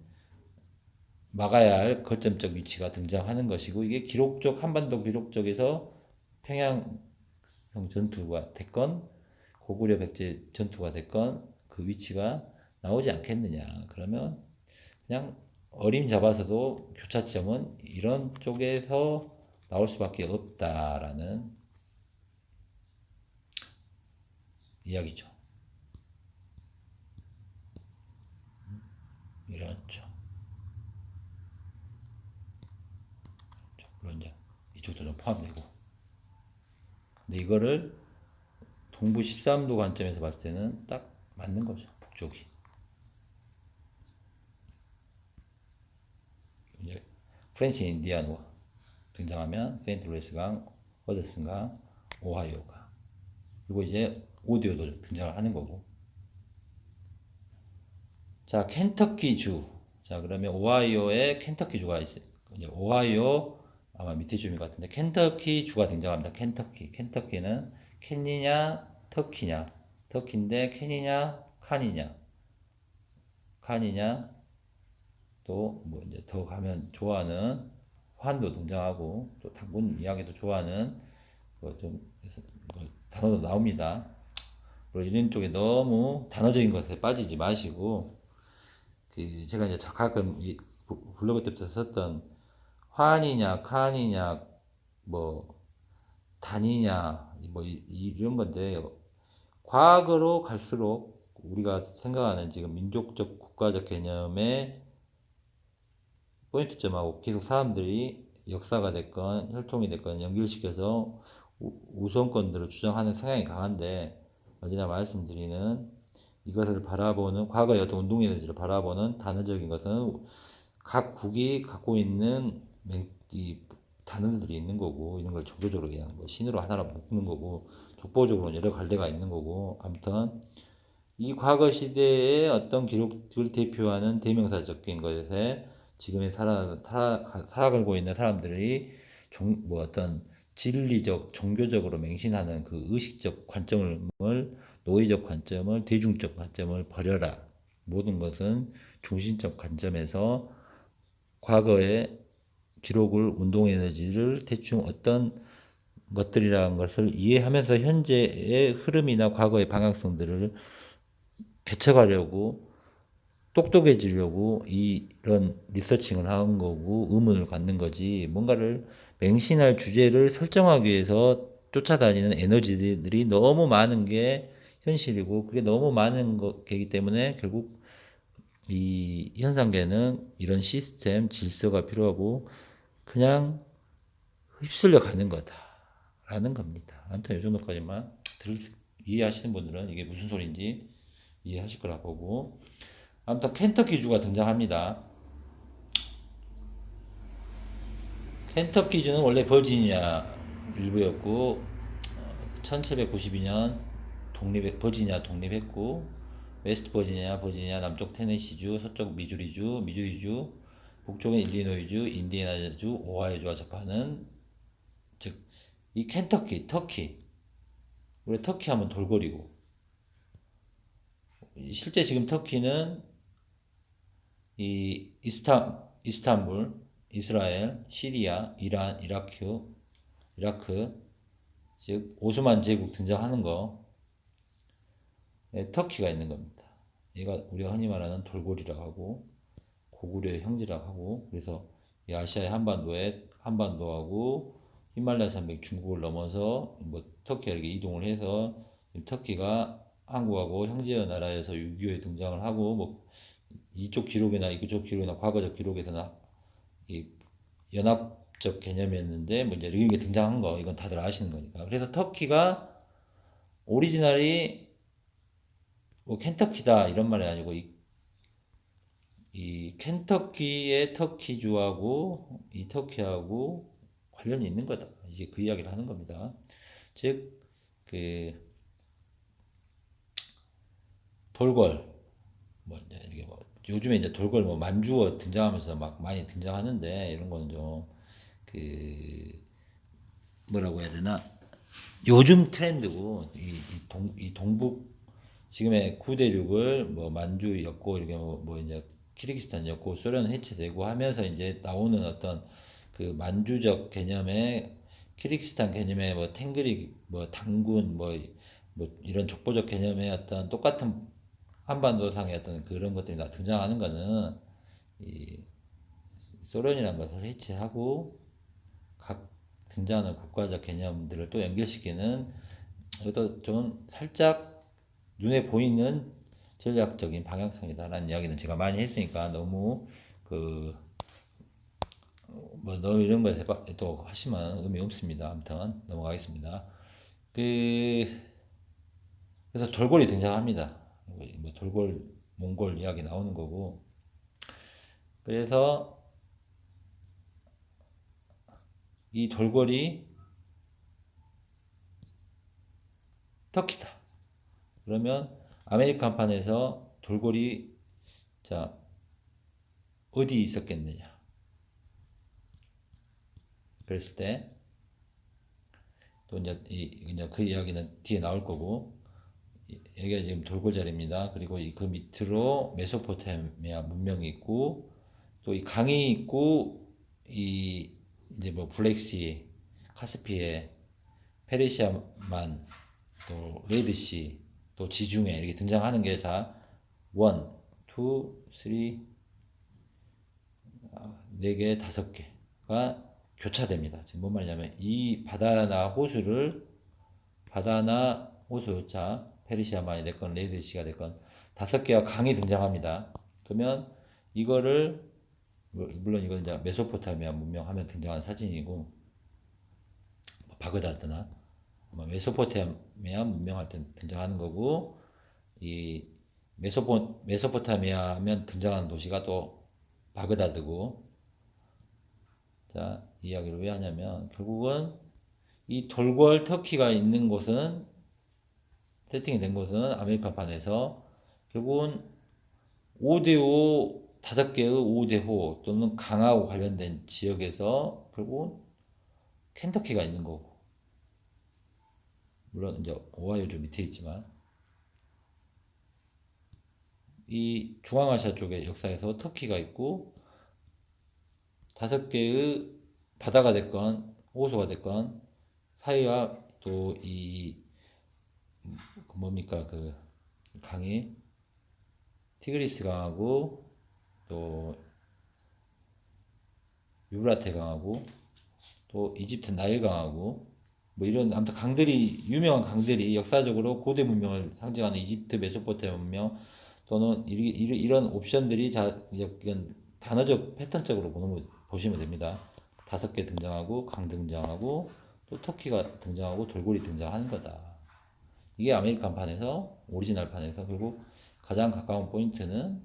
막아야 할 거점적 위치가 등장하는 것이고, 이게 기록적 한반도 기록적에서 평양성 전투가 됐건 고구려 백제 전투가 됐건 그 위치가 나오지 않겠느냐. 그러면 그냥 어림잡아서도 교차점은 이런 쪽에서 나올 수밖에 없다라는 이야기죠. 이런 쪽. 물론 이제 이쪽도 좀 포함되고. 근데 이거를 동부 13도 관점에서 봤을 때는 딱 맞는 거죠. 북쪽이. 이제 프렌치 인디아노가 등장하면 세인트루이스강, 허드슨강, 오하이오강. 그리고 이제 오디오도 등장을 하는 거고. 자, 켄터키주. 자, 그러면 오하이오에 켄터키주가 있어요. 이제 오하이오 아마 밑에 주인 것 같은데 켄터키주가 등장합니다. 켄터키는 켄이냐 터키냐. 터키인데 켄이냐 칸이냐 또 뭐 이제 더 가면 좋아하는 환도 등장하고 또 당군 이야기도 좋아하는 좀 단어도 나옵니다. 이런 쪽에 너무 단어적인 것에 빠지지 마시고, 제가 이제 가끔 블로그 때부터 썼던 환이냐 칸이냐 뭐 단이냐 뭐 이런 건데, 과거로 갈수록 우리가 생각하는 지금 민족적 국가적 개념의 포인트점하고 계속 사람들이 역사가 됐건 혈통이 됐건 연결시켜서 우선권들을 주장하는 성향이 강한데, 언제나 말씀드리는 이것을 바라보는 과거의 어떤 운동 에너지를 바라보는 단어적인 것은 각 국이 갖고 있는 이 단어들이 있는 거고, 이런 걸 종교적으로 그냥 뭐 신으로 하나로 묶는 거고, 족보적으로 여러 갈래가 있는 거고, 아무튼 이 과거 시대의 어떤 기록을 대표하는 대명사적인 것에 지금의 살아가고 있는 사람들이 뭐 어떤 진리적, 종교적으로 맹신하는 그 의식적 관점을, 노예적 관점을, 대중적 관점을 버려라. 모든 것은 중심적 관점에서 과거의 기록을, 운동 에너지를 대충 어떤 것들이라는 것을 이해하면서 현재의 흐름이나 과거의 방향성들을 개척하려고, 똑똑해지려고 이런 리서칭을 하는 거고 의문을 갖는 거지, 뭔가를 맹신할 주제를 설정하기 위해서 쫓아다니는 에너지들이 너무 많은 게 현실이고, 그게 너무 많은 거기 때문에 결국 이 현상계는 이런 시스템, 질서가 필요하고 그냥 휩쓸려 가는 거다라는 겁니다. 아무튼 이 정도까지만 이해하시는 분들은 이게 무슨 소리인지 이해하실 거라 보고, 아무튼 켄터키주가 등장합니다. 켄터키주는 원래 버지니아 일부였고 1792년 버지니아 독립했고, 웨스트 버지니아, 남쪽 테네시주, 서쪽 미주리주, 북쪽은 일리노이주, 인디애나주, 오하이오주가 접하는, 즉 이 터키. 우리 터키 하면 돌고리고, 실제 지금 터키는 이 이스탄불, 이스라엘, 시리아, 이란, 이라크, 즉 오스만 제국 등장하는 거, 터키가 있는 겁니다. 얘가 우리가 흔히 말하는 돌고리라고 하고 고구려의 형제라고 하고, 그래서 이 아시아의 한반도하고 히말라야 산맥 중국을 넘어서 뭐 터키가 이렇게 이동을 해서 터키가 한국하고 형제 나라에서 6.25에 등장을 하고, 뭐 이쪽 기록이나 과거적 기록에서는 이 연합적 개념이었는데 뭐 이제 이런 게 등장한 거, 이건 다들 아시는 거니까. 그래서 터키가 오리지널이 뭐 켄터키다 이런 말이 아니고, 이 켄터키의 터키주하고 이 터키하고 관련이 있는 거다, 이제 그 이야기를 하는 겁니다. 즉 그 돌궐, 뭐 이제 이게 뭐 요즘에 이제 돌궐 뭐 만주어 등장하면서 막 많이 등장하는데, 이런 거는 좀 뭐라고 해야 되나, 요즘 트렌드고 이 동북 지금의 9대6을 뭐 만주였고 이렇게 뭐 이제 키르기스탄이었고 소련 해체되고 하면서 이제 나오는 어떤 그 만주적 개념의 키르기스탄 개념의 뭐 탱그리 뭐 단군 뭐 이런 족보적 개념의 어떤 똑같은 한반도상의 어떤 그런 것들이 다 등장하는 거는 이 소련이라는 것을 해체하고 각 등장하는 국가적 개념들을 또 연결시키는 이것도 좀 살짝 눈에 보이는 전략적인 방향성이다라는 이야기는 제가 많이 했으니까 너무 그 뭐 너무 이런 거 또 하시면 의미 없습니다. 아무튼 넘어가겠습니다. 그 그래서 돌고래 등장합니다. 뭐 돌골 몽골 이야기 나오는 거고 그래서 이 돌골이 터키다. 그러면 아메리칸판에서 돌골이 자 어디 있었겠느냐? 그랬을 때 또 이제 그 이야기는 뒤에 나올 거고 여기가 지금 돌골 자리입니다. 그리고 그 밑으로 메소포타미아 문명이 있고 또 이 강이 있고 이 이제 뭐 블랙시, 카스피해, 페르시아만 또 레드시 또 지중해 이렇게 등장하는 게 자 원, 투, 쓰리, 네 개, 다섯 개가 교차됩니다. 지금 뭔 말이냐면 이 바다나 호수 자 페르시아만이 됐건 레드시가 됐건 다섯 개가 강이 등장합니다. 그러면 이거를 물론 이건 이제 메소포타미아 문명 하면 등장한 사진이고 바그다드나 메소포타미아 문명할 때 등장하는 거고 이 메소포타미아 하면 등장하는 도시가 또 바그다드고 자, 이 이야기를 왜 하냐면 결국은 이 돌궐 터키가 있는 곳은 세팅이 된 곳은 아메리칸판에서 결국은 5대5 다섯 개의 5대5 또는 강하고 관련된 지역에서 결국은 켄터키가 있는 거고 물론 이제 오하이오 좀 밑에 있지만 이 중앙아시아 쪽의 역사에서 터키가 있고 다섯 개의 바다가 됐건 호수가 됐건 사이와 또 이 뭡니까 그 강이 티그리스 강하고 또 유브라테 강하고 또 이집트 나일 강하고 뭐 이런 아무튼 강들이 유명한 강들이 역사적으로 고대 문명을 상징하는 이집트 메소포타미아 문명 또는 이런 옵션들이 자 이건 단어적 패턴적으로 보시면 됩니다. 다섯 개 등장하고 강 등장하고 또 터키가 등장하고 돌고래 등장하는 거다. 이게 아메리칸판에서 오리지널판에서 그리고 가장 가까운 포인트는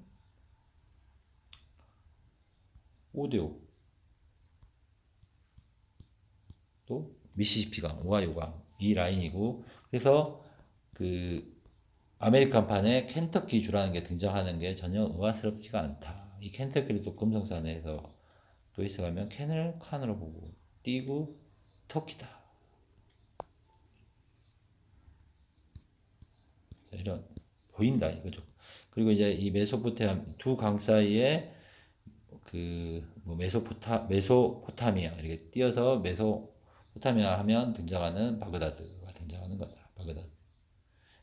5대5 또 미시시피강, 오하이오강 이 라인이고 그래서 그 아메리칸판에 켄터키 주라는 게 등장하는 게 전혀 의아스럽지가 않다. 이 켄터키를 또 금성산에서 또 있어가면 캔을 칸으로 보고 띄고 터키다. 자, 이런 보인다 이거죠. 그리고 이제 이 메소포타미아 두 강 사이에 그뭐 메소포타미아 이렇게 띄어서 메소포타미아 하면 등장하는 바그다드가 등장하는 거다. 바그다드.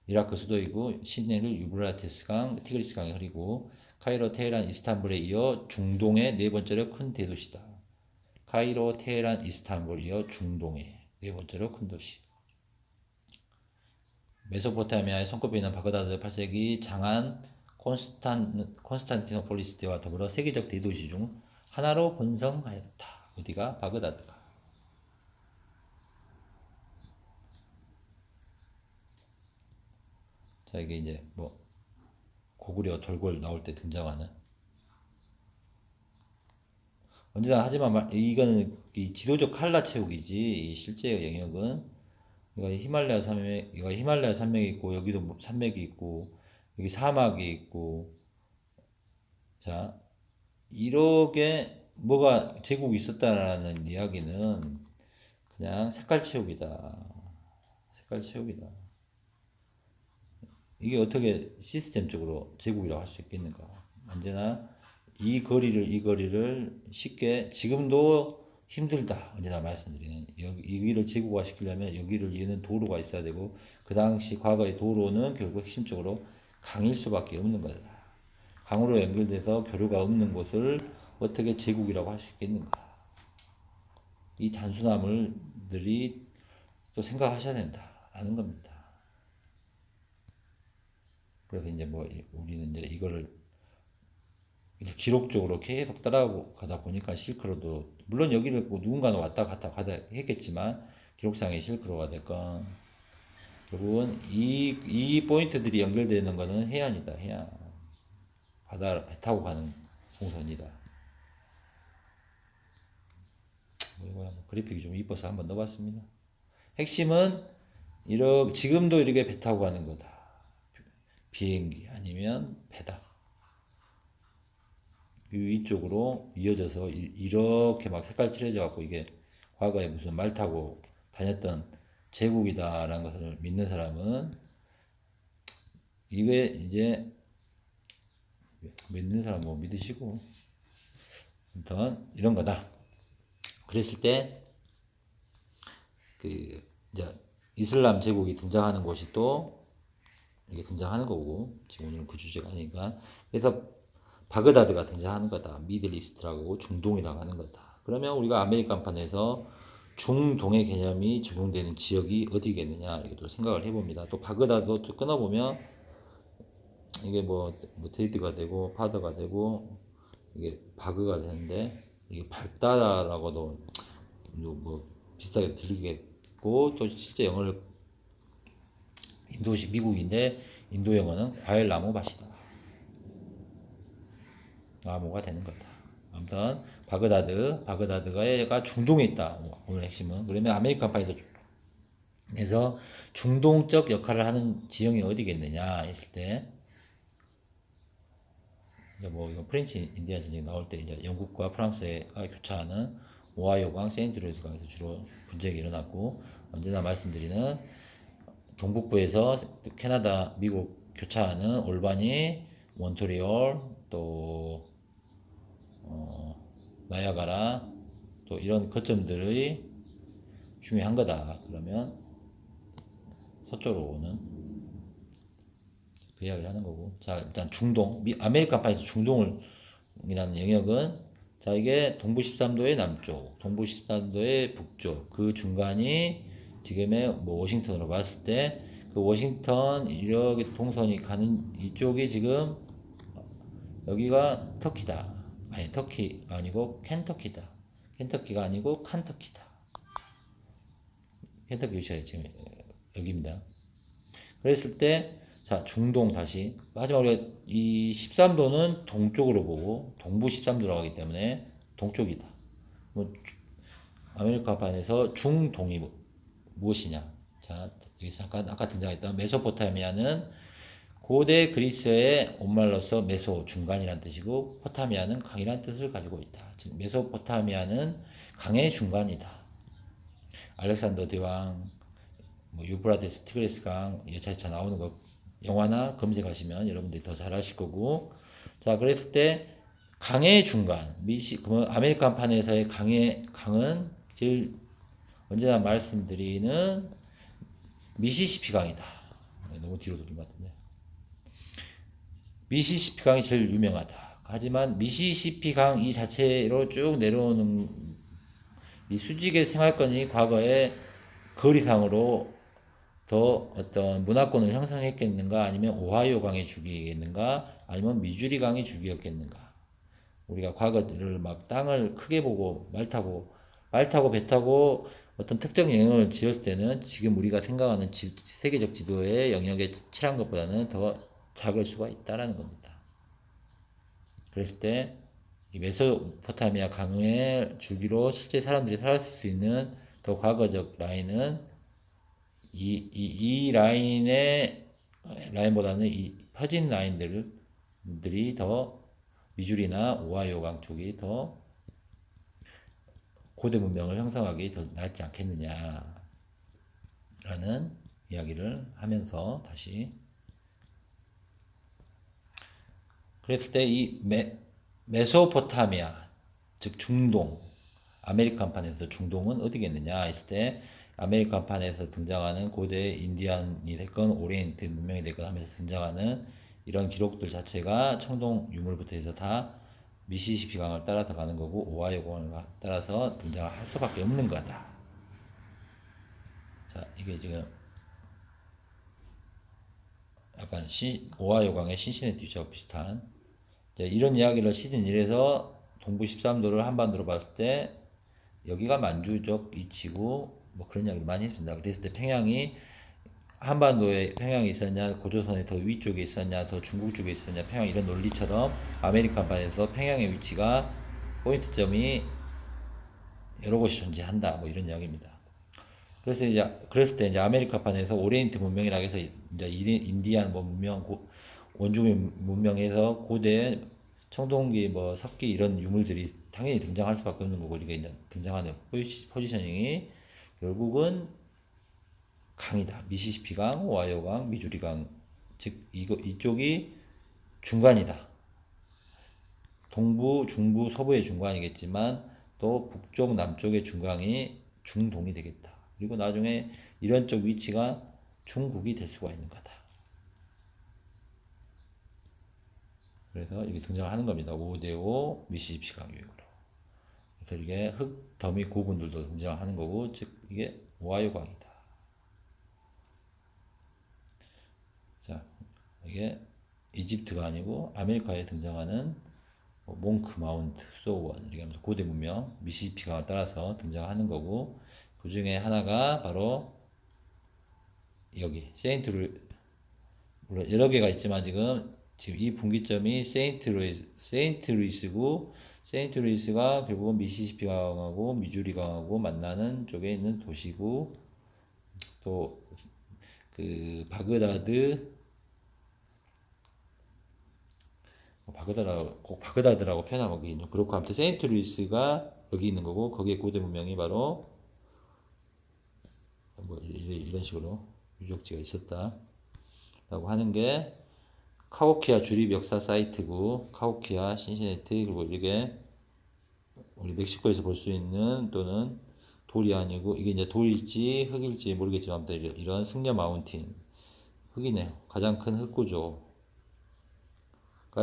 이라크 수도이고 시내를 유브라테스강, 티그리스강이 흐리고 카이로, 테헤란, 이스탄불에 이어 중동의 네 번째로 큰 대도시다. 카이로, 테헤란, 이스탄불 이어 중동의 네 번째로 큰 도시. 메소포타미아의 손꼽히 있는 바그다드 8세기 장안 콘스탄티노폴리스 때와 더불어 세계적 대도시 중 하나로 번성하였다. 어디가? 바그다드가. 자, 이게 이제 뭐 고구려 돌궐 나올 때 등장하는 언제나 하지만 이거는 이 지도적 칼라 채우기지 이 실제의 영역은 이거 히말라야 산맥이 있고 여기도 산맥이 있고 여기 사막이 있고 자 이렇게 뭐가 제국이 있었다라는 이야기는 그냥 색깔 채우기다. 색깔 채우기다. 이게 어떻게 시스템적으로 제국이라고 할 수 있겠는가? 언제나 이 거리를 쉽게 지금도 힘들다. 언제나 말씀드리는 여기를 제국화 시키려면 여기를 이는 도로가 있어야 되고 그 당시 과거의 도로는 결국 핵심적으로 강일 수밖에 없는 거다. 강으로 연결돼서 교류가 없는 곳을 어떻게 제국이라고 할 수 있겠는가? 이 단순함을들이 또 생각하셔야 된다라는 겁니다. 그래서 이제 뭐 우리는 이제 이거를 기록적으로 계속 따라가다 보니까 실크로도 물론 여기를 뭐 누군가는 왔다 갔다 가다 했겠지만 기록상의 실크로가 됐건 결국은 이 포인트들이 연결되는 거는 해안이다. 해안 바다 배 타고 가는 동선이다. 뭐 그래픽이 좀 이뻐서 한번 넣어봤습니다. 핵심은 지금도 이렇게 배 타고 가는 거다. 비행기 아니면 배다. 위쪽으로 이어져서 이렇게 막 색깔 칠해져 갖고 이게 과거에 무슨 말 타고 다녔던 제국이다라는 것을 믿는 사람은 이게 이제 믿는 사람 뭐 믿으시고 아무튼 이런 거다. 그랬을 때 그 이제 이슬람 제국이 등장하는 곳이 또 이게 등장하는 거고 지금 오늘은 그 주제가 아니니까 그래서 바그다드가 등장하는 거다. 미들 이스트라고 중동이라고 하는 거다. 그러면 우리가 아메리칸판에서 중동의 개념이 적용되는 지역이 어디겠느냐 이렇게 또 생각을 해봅니다. 또 바그다드도 또 끊어보면 이게 뭐 데이드가 되고 파더가 되고 이게 바그가 되는데 이게 발다라고도 뭐 비슷하게 들리겠고 또 실제 영어를 인도식 미국인데 인도 영어는 과일나무 밭이다. 나무가 되는 거다. 아무튼 바그다드가 중동에 있다. 오늘 핵심은 그러면 아메리칸파에서 중동적 역할을 하는 지형이 어디겠느냐 했을 때 이제 뭐 이거 프렌치 인디안 전쟁 나올 때 이제 영국과 프랑스가 교차하는 오하이오강, 세인트루이스 강에서 주로 분쟁이 일어났고 언제나 말씀드리는 동북부에서 캐나다, 미국 교차하는 올바니, 몬트리올, 또 나야가라 또 이런 거점들이 중요한 거다. 그러면 서쪽으로 오는 그 이야기를 하는 거고. 자, 일단 중동, 아메리칸판에서 중동이라는 영역은 자, 이게 동부 13도의 남쪽, 동부 13도의 북쪽, 그 중간이 지금의 뭐 워싱턴으로 봤을 때 그 워싱턴 이렇게 동선이 가는 이쪽이 지금 여기가 터키다. 아니, 터키가 아니고 켄터키다. 켄터키가 아니고 칸터키다. 켄터키 위치가 지금 여기입니다. 그랬을 때, 자, 중동 다시. 마지막으로 이 13도는 동쪽으로 보고, 동부 13도라고 하기 때문에 동쪽이다. 뭐, 아메리카판에서 중동이 무엇이냐. 자, 여기서 잠깐 아까 등장했던 메소포타미아는 고대 그리스의 온말로서 메소 중간이란 뜻이고 포타미아는 강이란 뜻을 가지고 있다. 즉 메소포타미아는 강의 중간이다. 알렉산더 대왕, 뭐 유브라데스, 티그리스 강 여차저차 나오는 거 영화나 검색하시면 여러분들이 더 잘 아실 거고. 자, 그랬을 때 강의 중간, 아메리칸판에서의 강은 제일 언제나 말씀드리는 미시시피 강이다. 너무 뒤로 돌린 것 같은데. 미시시피 강이 제일 유명하다. 하지만 미시시피 강 이 자체로 쭉 내려오는 이 수직의 생활권이 과거에 거리상으로 더 어떤 문화권을 형성했겠는가 아니면 오하이오 강의 주기겠는가 아니면 미주리 강의 주기였겠는가. 우리가 과거를 막 땅을 크게 보고 말 타고 배 타고 어떤 특정 영역을 지었을 때는 지금 우리가 생각하는 세계적 지도의 영역에 칠한 것보다는 더 작을 수가 있다라는 겁니다. 그랬을 때 이 메소포타미아 강의 주기로 실제 사람들이 살았을 수 있는 더 과거적 라인은 이 라인보다는 이 퍼진 라인들이 더 미주리나 오하이오강 쪽이 더 고대 문명을 형성하기 더 낫지 않겠느냐라는 이야기를 하면서 다시 그랬을 때 이 메소포타미아 즉 중동 아메리칸판에서 중동은 어디겠느냐 했을 때 아메리칸판에서 등장하는 고대 인디안이 됐건 오리엔트 문명이 됐건 하면서 등장하는 이런 기록들 자체가 청동 유물부터 해서 다 미시시피 강을 따라서 가는 거고 오하이오 강을 따라서 등장할 수밖에 없는 거다. 자, 이게 지금 약간 오하이오 강의 신시내티 위치하고 비슷한 이런 이야기를 시즌 1에서 동부 13도를 한반도로 봤을 때 여기가 만주적 위치고 뭐 그런 이야기를 많이 했습니다. 그랬을 때 평양이 한반도에 평양이 있었냐, 고조선의 더 위쪽에 있었냐, 더 중국 쪽에 있었냐, 평양 이런 논리처럼 아메리칸판에서 평양의 위치가 포인트점이 여러 곳이 존재한다. 뭐 이런 이야기입니다. 그래서 이제 그랬을 때 이제 아메리카판에서 오리엔트 문명이라고 해서 이제 인디안 뭐 문명 원주민 문명에서 고대 청동기 뭐 석기 이런 유물들이 당연히 등장할 수밖에 없는 거고 이게 이제 등장하는 포지셔닝이 결국은 강이다. 미시시피 강, 오하이오 강, 미주리 강. 즉 이쪽이 중간이다. 동부, 중부, 서부의 중간이겠지만 또 북쪽, 남쪽의 중간이 중동이 되겠다. 그리고 나중에 이런 쪽 위치가 중국이 될 수가 있는 거다. 그래서 이게 등장하는 겁니다. 5대5 미시시피 강유역으로. 그래서 이게 흙 더미 고분들도 등장하는 거고, 즉 이게 오하이오 강이다. 자, 이게 이집트가 아니고 아메리카에 등장하는 몽크 마운트 소원 이렇게 하면서 고대 문명 미시시피 강을 따라서 등장하는 거고 그 중에 하나가 바로 여기 물론 여러 개가 있지만 지금 이 분기점이 세인트루이스고 세인트루이스가 결국은 미시시피 강하고 미주리 강하고 만나는 쪽에 있는 도시고 또 그 꼭 바그다드라고 표현하면 좀 그렇고 아무튼 세인트루이스가 여기 있는 거고 거기에 고대 문명이 바로 뭐 이런 식으로 유적지가 있었다라고 하는 게 카오키아 주립 역사 사이트고 카오키아 신시내티 그리고 이게 우리 멕시코에서 볼 수 있는 또는 돌이 아니고 이게 이제 돌일지 흙일지 모르겠지만 아무튼 이런 승려 마운틴 흙이네요. 가장 큰 흙구조가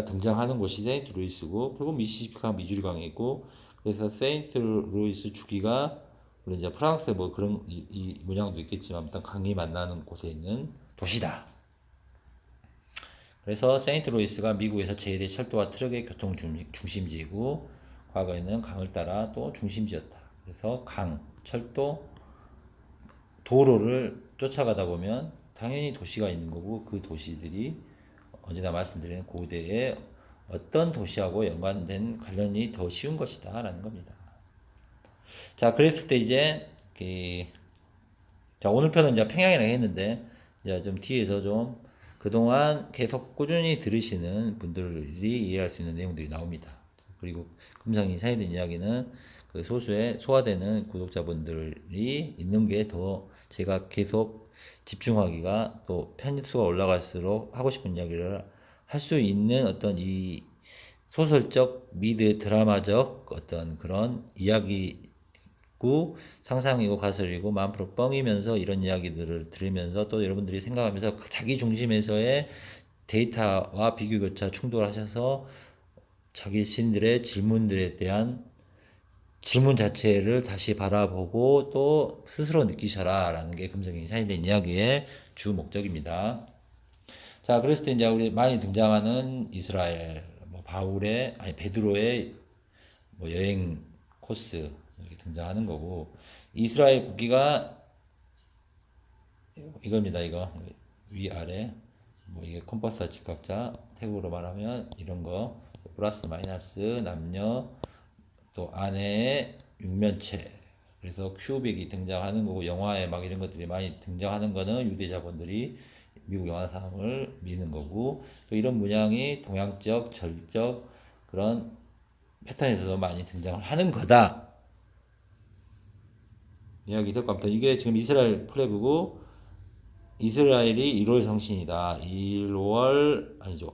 등장하는 곳이 세인트루이스고 그리고 미시시피강 미주리강이 있고 그래서 세인트루이스 주기가 물론 이제 프랑스 뭐 그런 이 문양도 있겠지만 일단 강이 만나는 곳에 있는 도시다. 그래서 세인트루이스가 미국에서 제1의 철도와 트럭의 교통 중심지이고 과거에는 강을 따라 또 중심지였다. 그래서 강, 철도, 도로를 쫓아가다 보면 당연히 도시가 있는 거고 그 도시들이 언제나 말씀드리는 고대의 어떤 도시하고 연관된 관련이 더 쉬운 것이다 라는 겁니다. 자, 그랬을 때 이제 자, 오늘 편은 이제 평양이라고 했는데 이제 좀 뒤에서 좀 그동안 계속 꾸준히 들으시는 분들이 이해할 수 있는 내용들이 나옵니다. 그리고 금성이 사이든 이야기는 그 소수의 소화되는 구독자분들이 있는 게 더 제가 계속 집중하기가 또 편집수가 올라갈수록 하고 싶은 이야기를 할 수 있는 어떤 이 소설적 미드 드라마적 어떤 그런 이야기고 상상이고 가설이고 만프로 뻥이면서 이런 이야기들을 들으면서 또 여러분들이 생각하면서 자기 중심에서의 데이터와 비교교차 충돌하셔서 자기 신들의 질문들에 대한 질문 자체를 다시 바라보고 또 스스로 느끼셔라 라는 게 금성이 사인된 이야기의 주 목적입니다. 자, 그랬을 때 이제 우리 많이 등장하는 이스라엘, 뭐 바울의, 아니, 베드로의 뭐 여행 코스 이렇게 등장하는 거고, 이스라엘 국기가 이겁니다, 이거. 위아래. 뭐 이게 컴퍼스와 직각자, 태국으로 말하면 이런 거, 플러스 마이너스, 남녀, 또 안에 육면체 그래서 큐빅이 등장하는 거고 영화에 막 이런 것들이 많이 등장하는 거는 유대자본들이 미국 영화상을 미는 거고 또 이런 문양이 동양적 절적 그런 패턴에서도 많이 등장을 하는 거다 이야기 듣고 아무튼 이게 지금 이스라엘 플래그고 이스라엘이 1월 성신이다. 1월 아니죠.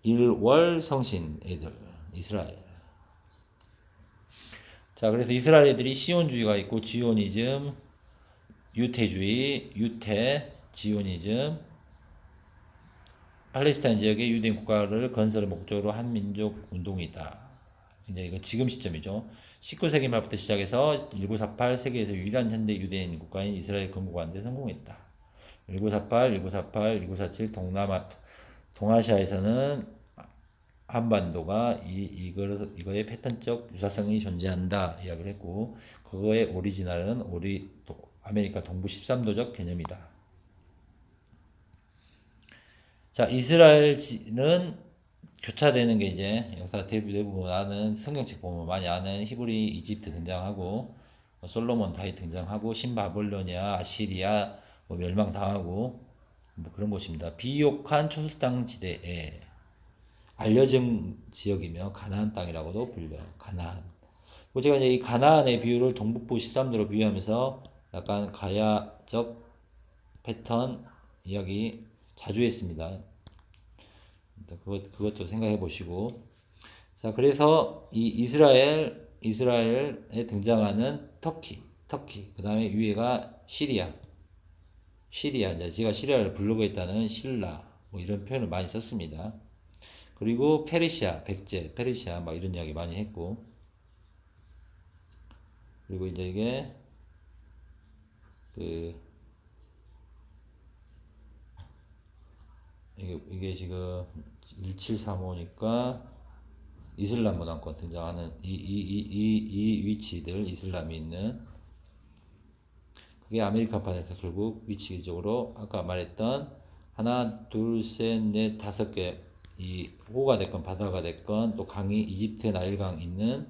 1월 성신 애들 이스라엘. 자, 그래서 이스라엘 애들이 시온주의가 있고 지오니즘, 유태주의, 유태, 지오니즘, 팔레스타인 지역의 유대인 국가를 건설을 목적으로 한 민족 운동이다. 이제 이거 지금 시점이죠. 19세기 말부터 시작해서 1948 세계에서 유일한 현대 유대인 국가인 이스라엘 건국하는 데 성공했다. 1948, 1948, 1947 동아시아에서는 한반도가 이거의 패턴적 유사성이 존재한다 이야기를 했고, 그거의 오리지널은 아메리카 동부 13도적 개념이다. 자, 이스라엘은 교차되는 게 이제 역사 대부분 아는 성경책 보면 많이 아는 히브리 이집트 등장하고, 솔로몬 다윗 등장하고, 신바빌로니아 아시리아 멸망당하고 그런 곳입니다. 비옥한 초술당 지대에 알려진 지역이며 가나안 땅이라고도 불려요. 가나안. 제가 이제 이 가나안의 비유를 동북부 13도로 비유하면서 약간 가야적 패턴 이야기 자주 했습니다. 그것도 생각해 보시고. 자, 그래서 이 이스라엘에 등장하는 터키. 그 다음에 위에가 시리아. 이제 제가 시리아를 블로그에 있다는 신라, 이런 표현을 많이 썼습니다. 그리고 페르시아, 백제, 페르시아, 이런 이야기 많이 했고. 그리고 이제 이게 지금 1735니까 이슬람 문화권 등장하는 이 위치들, 이슬람이 있는, 그게 아메리카판에서 결국 위치적으로 아까 말했던 하나, 둘, 셋, 넷, 5개, 이 호가 됐건 바다가 됐건 또 강이 이집트 나일강 있는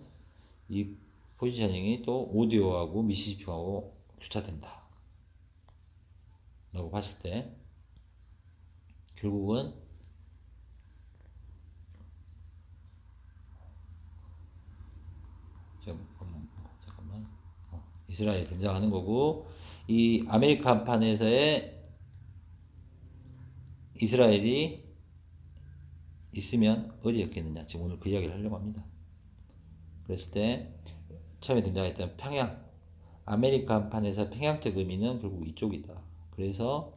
이 포지셔닝이 또 오디오하고 미시시피하고 교차된다 라고 봤을 때, 결국은 잠깐만, 이스라엘이 등장하는 거고, 이 아메리칸판에서의 이스라엘이 있으면 어디였겠느냐, 지금 오늘 그 이야기를 하려고 합니다. 그랬을 때 처음에 등장했던 평양, 아메리칸판에서 평양적 의미는 결국 이쪽이다. 그래서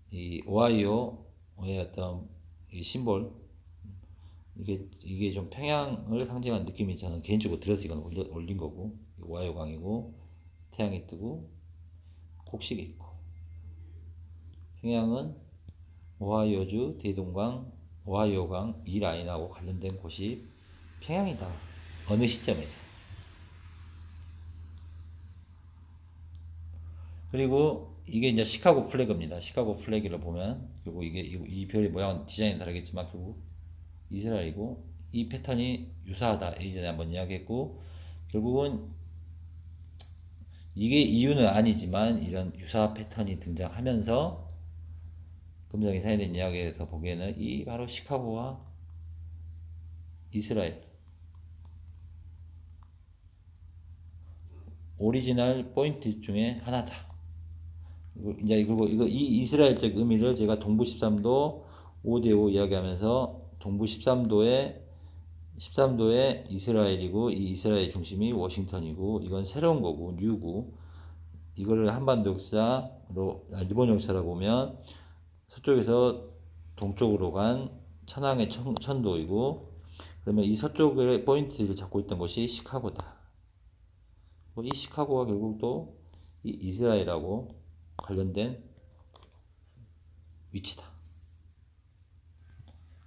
이 오하이오의 어떤 이 심볼, 이게 좀 평양을 상징하는 느낌이 저는 개인적으로 들어서 이건 올린 거고, 오하이오 강이고 태양이 뜨고 곡식이 있고, 평양은 오하이오주 대동강, 오하이오강 이 라인하고 관련된 곳이 평양이다. 어느 시점에서. 그리고 이게 이제 시카고 플래그입니다. 시카고 플래그를 보면 결국 이 별의 모양은 디자인이 다르겠지만 결국 이스라엘이고, 이 패턴이 유사하다. 예전에 한번 이야기했고, 결국은 이게 이유는 아니지만 이런 유사 패턴이 등장하면서 금성이 사회된 이야기에서 보기에는 이 바로 시카고와 이스라엘 오리지널 포인트 중에 하나다. 그리고 이 이스라엘적 의미를 제가 동부 13도 5대5 이야기하면서 동부 13도에 이스라엘이고, 이 이스라엘 중심이 워싱턴이고, 이건 새로운 거고 뉴고, 이거를 한반도 역사로, 일본 역사로 보면 서쪽에서 동쪽으로 간 천황의 천도이고, 그러면 이 서쪽의 포인트를 잡고 있던 곳이 시카고다. 이 시카고가 결국 또 이 이스라엘하고 관련된 위치다.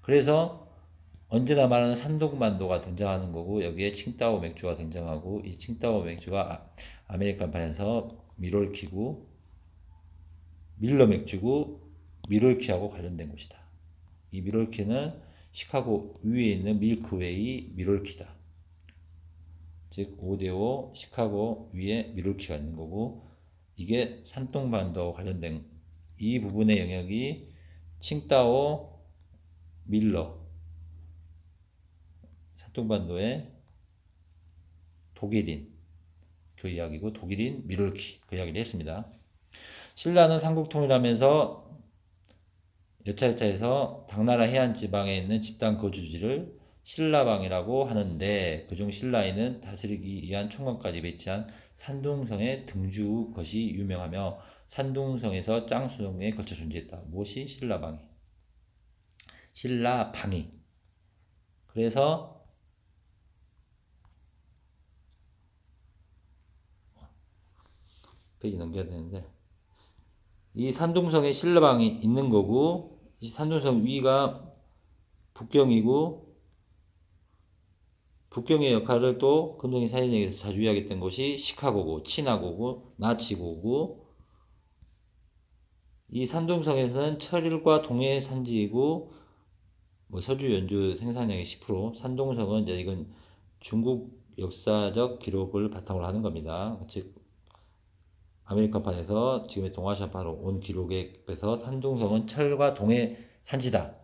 그래서 언제나 말하는 산둥반도가 등장하는 거고, 여기에 칭따오 맥주가 등장하고, 이 칭따오 맥주가 아메리칸판에서 밀월키고, 밀러 맥주고 밀월키하고 관련된 곳이다. 이 밀월키는 시카고 위에 있는 밀크웨이 밀월키다. 즉 5대5 시카고 위에 밀월키가 있는 거고, 이게 산둥반도와 관련된 이 부분의 영역이 칭따오 밀러, 산둥반도의 독일인 그 이야기고, 독일인 밀월키 그 이야기를 했습니다. 신라는 삼국 통일하면서 여차여차해서 당나라 해안 지방에 있는 집단 거주지를 신라방이라고 하는데 그중 신라에는 다스리기 위한 총관까지 배치한 산둥성의 등주 것이 유명하며 산둥성에서 짱수성에 거쳐 존재했다. 무엇이 신라방이? 신라방이. 그래서 페이지 넘겨야 되는데 이 산둥성에 신라방이 있는 거고 이 산둥성 위가 북경이고 북경의 역할을 또 금성이 사회정에서 자주 이야기했던 곳이 시카고고 친화고고 나치고고 이 산둥성에서는 철일과 동해 산지이고 뭐 서주 연주 생산량의 10% 산둥성은 이제 이건 중국 역사적 기록을 바탕으로 하는 겁니다. 즉 아메리칸판에서 지금의 동아시아판으로 온 기록에 비해서 산둥성은 철과 동해 산지다.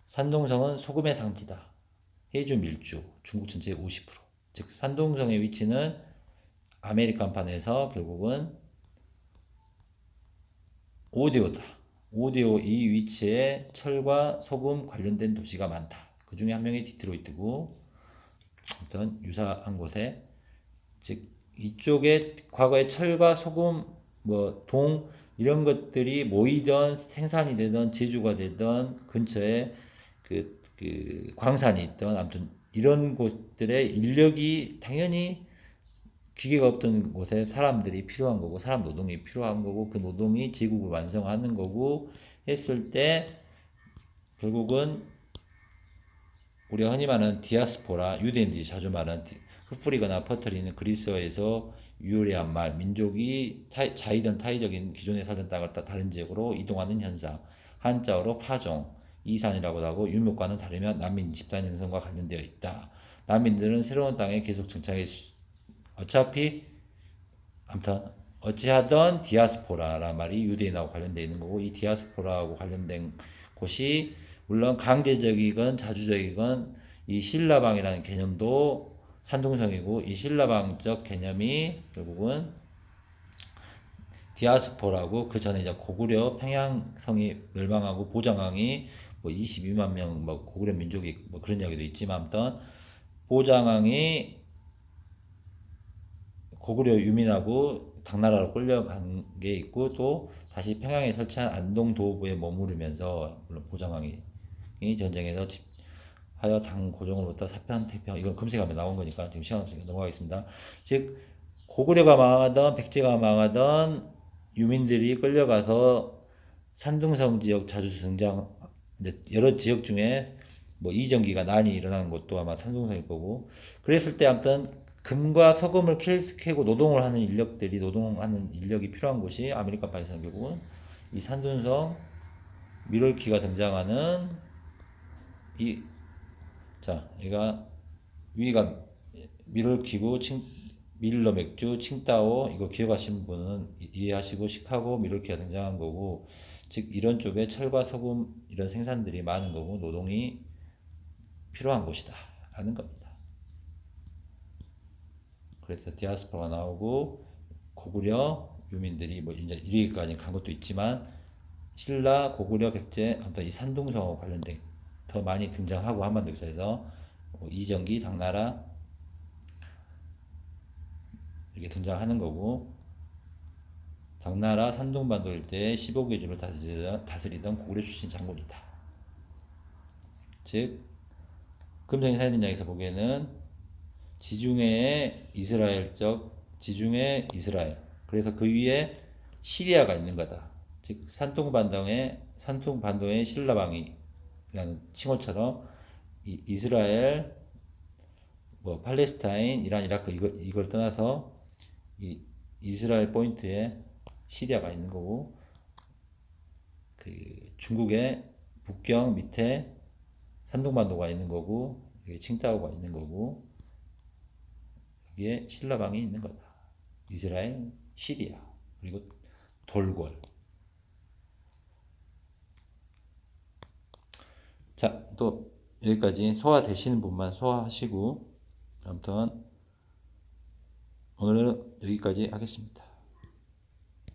산둥성은 소금의 상지다. 해주 밀주 중국 전체의 50%. 즉 산둥성의 위치는 아메리칸판에서 결국은 5대5다. 5대5 이 위치에 철과 소금 관련된 도시가 많다. 그 중에 한 명이 디트로이트고 어떤 유사한 곳에 즉 이쪽에 과거에 철과 소금 뭐 동 이런 것들이 모이던 생산이 되던 제주가 되던 근처에 그 광산이 있던 아무튼 이런 곳들의 인력이 당연히 기계가 없던 곳에 사람들이 필요한 거고 사람 노동이 필요한 거고 그 노동이 제국을 완성하는 거고 했을 때 결국은 우리가 흔히 말하는 디아스포라 유대인들이 자주 말하는 흩뿌리거나 퍼뜨리는 그리스어에서 유래한 말 민족이 자이든 타이적인 기존의 사전 땅을 다른 지역으로 이동하는 현상 한자어로 파종 이산이라고도 하고 유목과는 다르며 난민 집단 형성과 관련되어 있다. 난민들은 새로운 땅에 계속 정착해 어차피 아무튼 어찌하던 디아스포라란 말이 유대인하고 관련되어 있는 거고 이 디아스포라하고 관련된 곳이 물론 강제적이건 자주적이건 이 신라방이라는 개념도 산둥성이고 이 신라방적 개념이 결국은 디아스포라고 그 전에 이제 고구려 평양성이 멸망하고 보장왕이 뭐 22만 명 뭐 고구려 민족이 뭐 그런 이야기도 있지만 아무튼 보장왕이 고구려 유민하고 당나라로 끌려간 게 있고 또 다시 평양에 설치한 안동도부에 머무르면서 물론 보장왕이 전쟁에서 하여 당 고종으로부터 사편 태평 이건 검색하면 나온 거니까 지금 시간 없으니까 넘어가겠습니다. 즉 고구려가 망하던 백제가 망하던 유민들이 끌려가서 산둥성 지역 자주 등장 이제 여러 지역 중에 뭐 이정기가 난이 일어나는 것도 아마 산둥성일 거고 그랬을 때 아무튼 금과 소금을 캐고 노동을 하는 인력들이 노동하는 인력이 필요한 곳이 아메리칸판에서는 결국은 이 산둥성 미롤키가 등장하는 이 자, 얘가 위가 미롤키고 밀러 맥주, 칭따오 이거 기억하시는 분은 이해하시고 시카고 미롤키가 등장한 거고 즉 이런 쪽에 철과 소금 이런 생산들이 많은 거고 노동이 필요한 곳이다 라는 겁니다. 그래서 디아스포가 나오고 고구려 유민들이 뭐 이제 1위까지 간 것도 있지만 신라, 고구려, 백제 아무튼 이 산둥성하고 관련된 더 많이 등장하고 한반도 역사에서 이정기, 당나라 이렇게 등장하는 거고 당나라 산둥반도 일대에 15개 주를 다스리던 고구려 출신 장군이다. 즉 금성이 사회된장에서 보기에는 지중해의 지중해 이스라엘 그래서 그 위에 시리아가 있는 거다. 즉 산둥반도의 신라방이라는 칭호처럼 이스라엘 뭐 팔레스타인 이란 이라크 이걸 떠나서 이 이스라엘 포인트에 시리아가 있는 거고 그 중국의 북경 밑에 산둥반도가 있는 거고 여기 칭다오가 있는 거고 여기에 신라방이 있는 거다. 이스라엘, 시리아 그리고 돌궐. 자, 또 여기까지 소화되시는 분만 소화하시고 아무튼 오늘은 여기까지 하겠습니다.